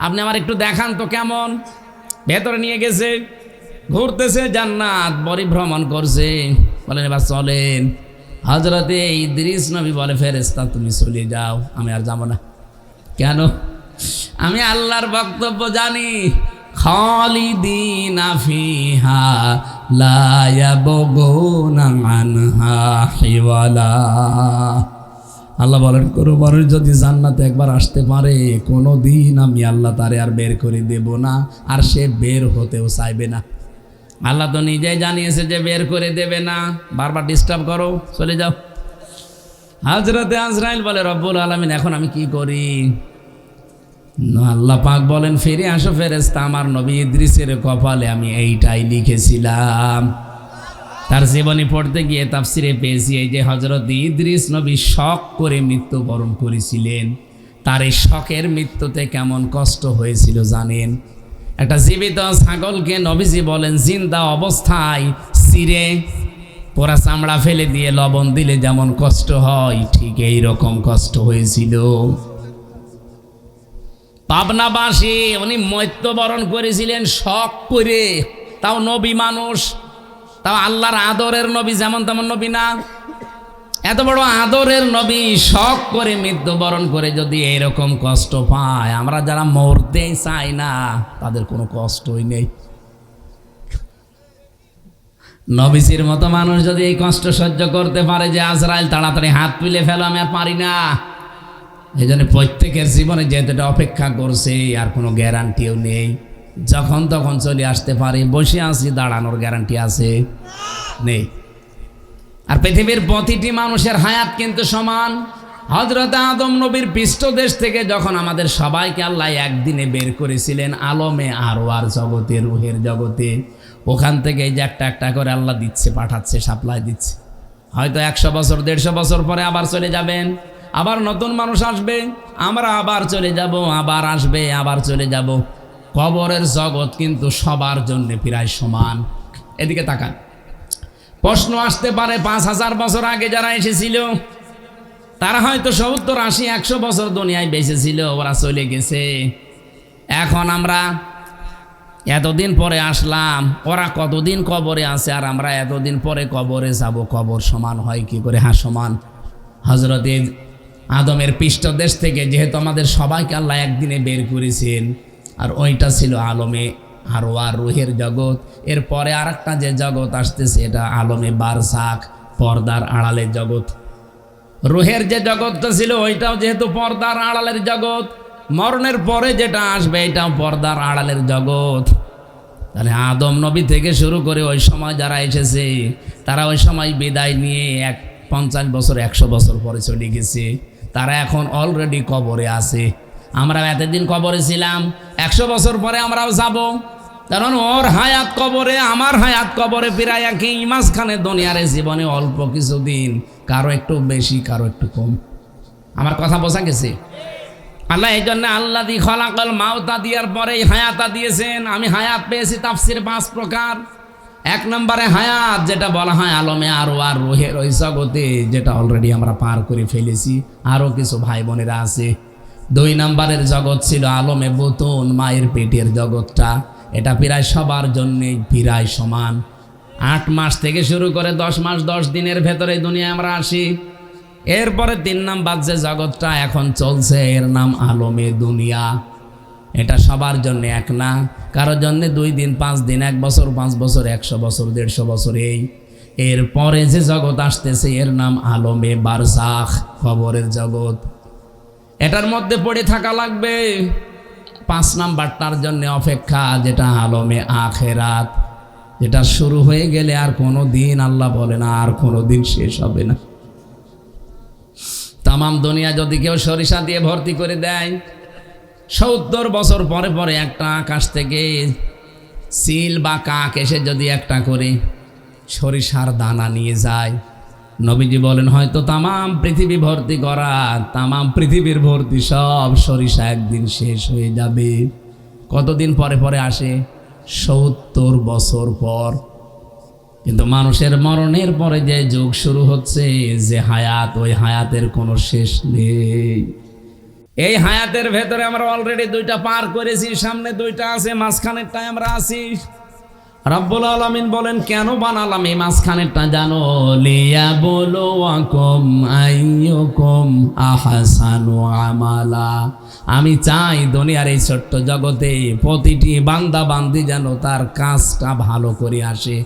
আপনি আমার একটু দেখান তো কেমন। ভেতরে নিয়ে গেছে, ঘুরতেছে, জান্নাত পরিভ্রমণ করছে। বলেন এবার চলেন। হযরতে ইদ্রিস নবী বলে, ফেরেশতা তুমি চলে যাও, আমি আর যাব না। কেন? আমি আল্লাহর বক্তব্য জানি, খালিদিনা ফিহা লা ইয়াবগুনা আনহা হিওয়ালা। আল্লাহ বলেন, কোনো মানুষ যদি জান্নাতে একবার আসতে পারে, কোনো দিন আমি আল্লাহ তারে আর বের করে দেব না, আর সে বের হতেও চাইবে না। আল্লাহ তো নিজেই জানিয়েছে যে বের করে দেবে না। বারবার ডিস্টার্ব করো, চলে যাও। হযরতে আজরাইল বলে, রব্বুল আলামিন এখন আমি কি করি? আল্লাহ পাক বলেন, ফিরে আসো ফেরেশতা, আমার নবী ইদ্রিসের কপালে আমি এইটাই লিখেছিলাম। তার জীবনী পড়তে গিয়ে তাফসিরে পেয়েছি, এই যে হযরত ইদ্রিস নবী শক করে মৃত্যুবরণ করেছিলেন, তার এই শকের মৃত্যুতে কেমন কষ্ট হয়েছিল জানেন? একটা জীবিত ছাগলকে নবীজি বলেন জিন্দা অবস্থায় চিরে পোড়া চামড়া ফেলে দিয়ে লবণ দিলে যেমন কষ্ট হয়, ঠিক এই রকম কষ্ট হয়েছিল। পাবনাবাসী উনি মৃত্যুবরণ করেছিলেন শক করে, তাও নবী মানুষ, তাও আল্লাহর আদরের নবী, যেমন তেমন নবী না, এত বড় আদরের নবী শক করে মৃত্যুবরণ করে যদি এরকম কষ্ট পায়, আমরা যারা মরতেই চাই না তাদের কোনো কষ্টই নেই। নবীজির মতো মানুষ যদি এই কষ্ট সহ্য করতে পারে যে আজরাইল তাড়াতাড়ি হাত তুলে ফেলো, আমি আর পারি না, এই জন্য প্রত্যেকের জীবনে যেটা অপেক্ষা করছে আর কোনো গ্যারান্টিও নেই, যখন তখন চলে আসতে পারে। বসে আছি, দাঁড়ানোর গ্যারান্টি আছে? নেই। আর পৃথিবীর প্রতিটি মানুষের হায়াত কিন্তু সমান। হযরত আদম নবীর পৃষ্ঠদেশ থেকে যখন আমাদের সবাইকে আল্লাহ একদিনে বের করেছিলেন আলমে আরওয়ার জগতে, রুহের জগতে, ওখান থেকে এই যে একটা একটা করে আল্লাহ দিচ্ছে, পাঠাচ্ছে, সাপ্লাই দিচ্ছে। হয়তো 100 বছর 150 বছর পরে আবার চলে যাবেন, আবার নতুন মানুষ আসবে, আমরা আবার চলে যাব, আবার আসবে, আবার চলে যাব। কবরের জগৎ কিন্তু সবার জন্য প্রায় সমান। এদিকে তাকান, প্রশ্ন আসতে পারে 5000 বছর আগে যারা এসেছিল তারা হয়তো 70, 80, 100 বছর দুনিয়ায় বেঁচে ছিল, ওরা চলে গেছে। এখন আমরা এতদিন পরে আসলাম, ওরা কতদিন কবরে আছে, আর আমরা এতদিন পরে কবরে যাব। কবর সমান হয় কি করে? হ্যাঁ সমান। হযরত আদমের পৃষ্ঠদেশ থেকে যেহেতু আমাদের সবাইকে আল্লাহ একদিনে বের করেছেন, আর ওইটা ছিল আলমে আরওয়ার, রুহের জগৎ। এরপরে আর একটা যে জগৎ আসতেছে এটা আলমে বারজাখ, পর্দার আড়ালের জগৎ। রুহের যে জগৎটা ছিল ওইটাও যেহেতু পর্দার আড়ালের জগৎ, মরণের পরে যেটা আসবে এটাও পর্দার আড়ালের জগৎ। তাহলে আদম নবী থেকে শুরু করে ওই সময় যারা এসেছে তারা ওই সময় বিদায় নিয়ে 50 বছর 100 বছর পরে চলে গেছে, তারা এখন অলরেডি কবরে আছে। আমরা এতদিন কবরে ছিলাম, 100 বছর পরে আমরাও যাব, কারণ ওর হায়াত কবরে, আমার হায়াত কবরে, প্রায় একই। মাঝখানে দুনিয়ার জীবনে অল্প কিছুদিন, কারো একটু বেশি, কারো একটু কম। আমার কথা বোঝা গেছে? আল্লাহ এই জন্য আল্লাযী খালাকাল মাউতা দিয়ার পরে হায়াতা দিয়েছেন। আমি হায়াত পেয়েছি তাফসীর 5 প্রকার। 1 নম্বরে হায়াত, যেটা বলা হয় আলমে আরওয়ার, রুহের ওই জগতে, যেটা অলরেডি আমরা পার করে ফেলেছি, আরও কিছু ভাই বোনেরা আছে। 2 নম্বরের জগৎ ছিল আলমে বুতুন, মায়ের পেটের জগৎটা, এটা প্রায় সবার জন্যই প্রায় সমান। 8 মাস থেকে শুরু করে 10 মাস 10 দিনের ভেতরে দুনিয়ায় আমরা আসি। এরপরে 3 নাম্বার যে জগৎটা এখন চলছে এর নাম আলমে দুনিয়া। এটা সবার জন্য এক না, কারোর জন্য 2 দিন, 5 দিন, 1 বছর, 5 বছর, 100 বছর, 150 বছর। এরপরে যে জগৎ আসতেছে এর নাম আলমে বারজাখ, কবরের জগৎ। এটার মধ্যে পড়ে থাকা লাগবে। 5 নাম্বারটার জন্য অপেক্ষা, যেটা আলমে আখেরাত, যেটা শুরু হয়ে গেলে আর কোনো দিন, আল্লাহ বলে না আর কোনো দিন শেষ হবে না। তামাম দুনিয়া যদি কেউ সরিষা দিয়ে ভর্তি করে দেয়, 70 বছর পরে পরে একটা আকাশ থেকে সিল বা কাক এসে যদি একটা করে সরিষার দানা নিয়ে যায়, নবীজি বলেন হয়তো তামাম পৃথিবী ভর্তি করা, তামাম পৃথিবীর ভর্তি সব সরিষা একদিন শেষ হয়ে যাবে। কতদিন পরে পরে আসে? 70 বছর পর। কিন্তু মানুষের মরণের পরে যে যুগ শুরু হচ্ছে, যে হায়াত, ওই হায়াতের কোনো শেষ নেই। এই হায়াতের ভেতরে আমরা অলরেডি 2টা পার করেছি, সামনে 2টা আছে, মাঝখানেরটায় আমরা আছি। রব্বুল আলামিন বলেন কেন বানালাম এই মাঝখানেরটা জানো? লিয়াবলুয়াকুম আইয়ুকুম আহসানু আমালা। আমি চাই দুনিয়ার এই ছোট্ট জগতে প্রতিটি বান্দা বান্দি যেন তার কাজটা ভালো করে আসে।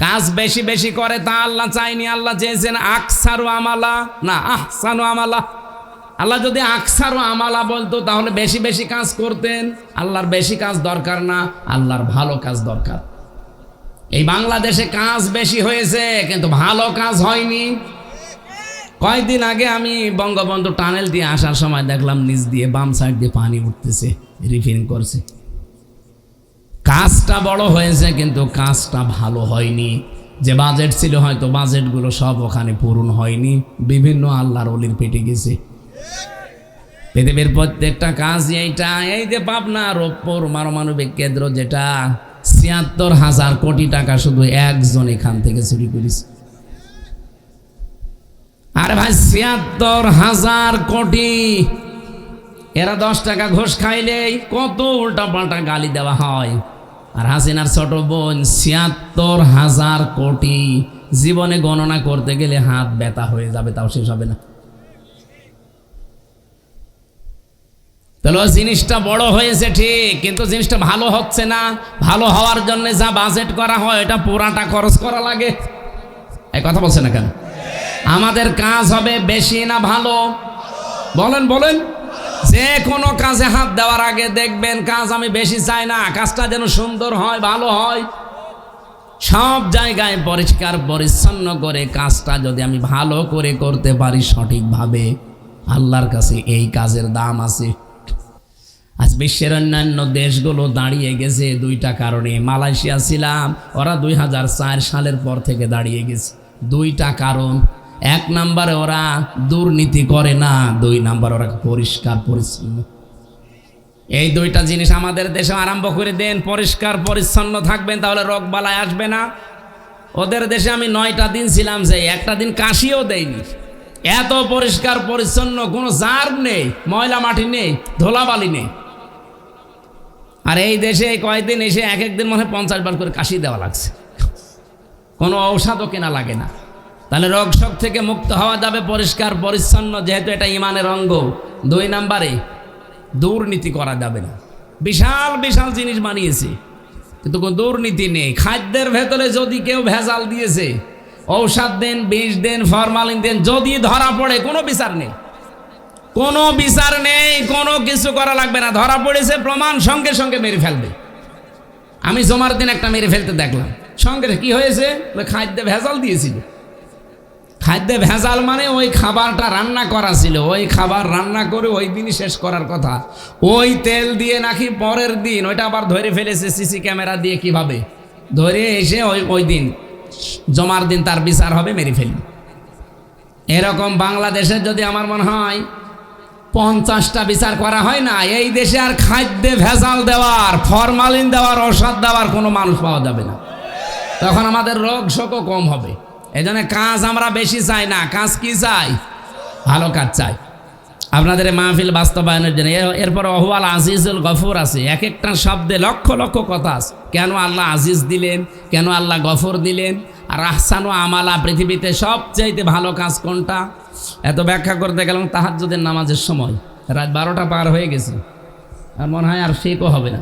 কাজ বেশি বেশি করে তা আল্লাহ চাইনি, আল্লাহ চেয়েছেন আকসারু আমালা, না আহসানু আমালা। আল্লাহ যদি আকসারু আমালা বলতো তাহলে বেশি বেশি কাজ করতেন। আল্লাহর বেশি কাজ দরকার না, আল্লাহর ভালো কাজ দরকার। এই বাংলাদেশে কাজ বেশি হয়েছে কিন্তু ভালো কাজ হয়নি। কয়েকদিন আগে আমি বঙ্গবন্ধু টানেল দিয়ে আসার সময় দেখলাম নিচ দিয়ে বাম সাইড দিয়ে পানি উঠতেছে, রিফিলিং করছে। কাজটা বড় হয়েছে কিন্তু কাজটা ভালো হয়নি। যে বাজেট ছিল হয়তো বাজেটগুলো সব ওখানে পূরণ হয়নি, বিভিন্ন আল্লাহর ওলির পেটে গেছে। পৃথিবীর প্রত্যেকটা কাজ এইটা, এই যে পাবনা রূপপুর পারমাণবিক কেন্দ্র যেটা ৭৬,০০০ কোটি টাকা শুধু একজন এখান থেকে চুরি করেছে। আরে ভাই ৭৬,০০০ কোটি, এরা ১০ টাকা ঘুষ খাইলেই কত উল্টা পাল্টা গালি দেওয়া হয়। আর হাসিনার ছোট বোন ৭৬,০০০ কোটি, জীবনে গণনা করতে গেলে হাত ব্যথা হয়ে যাবে, তাও শেষ হবে না। তাহলে জিনিসটা বড় হয়েছে ঠিক, কিন্তু জিনিসটা ভালো হচ্ছে না। ভালো হওয়ার জন্য যা বাজেট করা হয় এটা পুরাটা খরচ করা লাগে। এই কথা বলছে না কেন? আমাদের কাজ হবে বেশি না ভালো? বলেন বলেন। যে কোনো কাজে হাত দেওয়ার আগে দেখবেন কাজ আমি বেশি চাই না, কাজটা যেন সুন্দর হয়, ভালো হয়। সব জায়গায় পরিষ্কার পরিচ্ছন্ন করে কাজটা যদি আমি ভালো করে করতে পারি সঠিকভাবে, আল্লাহর কাছে এই কাজের দাম আছে। আজ বিশ্বের অন্যান্য দেশগুলো দাঁড়িয়ে গেছে দুইটা কারণে। মালয়েশিয়া ছিলাম, ওরা ২০০৪ সালের পর থেকে দাঁড়িয়ে গেছে। দুইটা কারণ, এক নম্বরে ওরা দুর্নীতি করে না, দুই নম্বর ওরা পরিষ্কার পরিচ্ছন্ন। এই দুইটা জিনিস আমাদের দেশে আরম্ভ করে দেন, পরিষ্কার পরিচ্ছন্ন থাকবেন তাহলে রোগ বালাই আসবে না। ওদের দেশে আমি ৯টা দিন ছিলাম, যে একটা দিন কাশিও দেয়নি। এত পরিষ্কার পরিচ্ছন্ন, কোনো জার্ম নেই, ময়লা মাটি নেই, ধুলাবালি নেই। আর এই দেশে কয়েকদিন এসে এক একদিন মনে হয় 50 বার করে কাশি দেওয়া লাগছে, কোনো ঔষধও কেনা লাগে না। তাহলে রোগ শোক থেকে মুক্ত হওয়া যাবে পরিষ্কার পরিচ্ছন্ন, যেহেতু এটা ইমানের অঙ্গ। দুই নম্বরে দুর্নীতি করা যাবে না। বিশাল বিশাল জিনিস বানিয়েছে কিন্তু কোনো দুর্নীতি নেই। খাদ্যের ভেতরে যদি কেউ ভেজাল দিয়েছে, ঔষধ দেন, বিষ দেন, ফরমালিন দেন, যদি ধরা পড়ে কোনো বিচার নেই, কোনো বিচার নেই, কোনো কিছু করা লাগবে না। ধরা পড়েছে প্রমাণ সঙ্গে সঙ্গে মেরে ফেলবে। আমি জমার দিন একটা মেরে ফেলতে দেখলাম, সঙ্গে কি হয়েছে, খাদ্যে ভেজাল দিয়েছিল। খাদ্যে ভেজাল মানে ওই খাবারটা রান্না করা ছিল, ওই খাবার রান্না করে ওই দিনই শেষ করার কথা, ওই তেল দিয়ে নাকি পরের দিন ওইটা আবার ধরে ফেলেছে সিসি ক্যামেরা দিয়ে। কিভাবে ধরে এসে ওই দিন জমার দিন তার বিচার হবে, মেরে ফেলবে। এরকম বাংলাদেশে যদি আমার মনে হয় 50টা বিচার করা হয় না, এই দেশে আর খাদ্যে ভেজাল দেওয়ার, ফরমালিন দেওয়ার, ঔষধ দেওয়ার কোনো মানুষ পাওয়া যাবে না। তখন আমাদের রোগ শোকও কম হবে। এই জন্য কাজ আমরা বেশি চাই না, কাজ কি চাই? ভালো কাজ চাই। আপনাদের মাহফিল বাস্তবায়নের জন্য এরপর অহুয়াল আজিজুল গফুর আছে, এক একটা শব্দে লক্ষ লক্ষ কথা আছে। কেন আল্লাহ আজিজ দিলেন, কেন আল্লাহ গফুর দিলেন, আর আহসানু আমালা, পৃথিবীতে সবচাইতে ভালো কাজ কোনটা, এত ব্যাখ্যা করতে গেলাম তাহাজ্জুদের নামাজের সময়। রাত 12টা পার হয়ে গেছে, আর মনে হয় আর শেকও হবে না।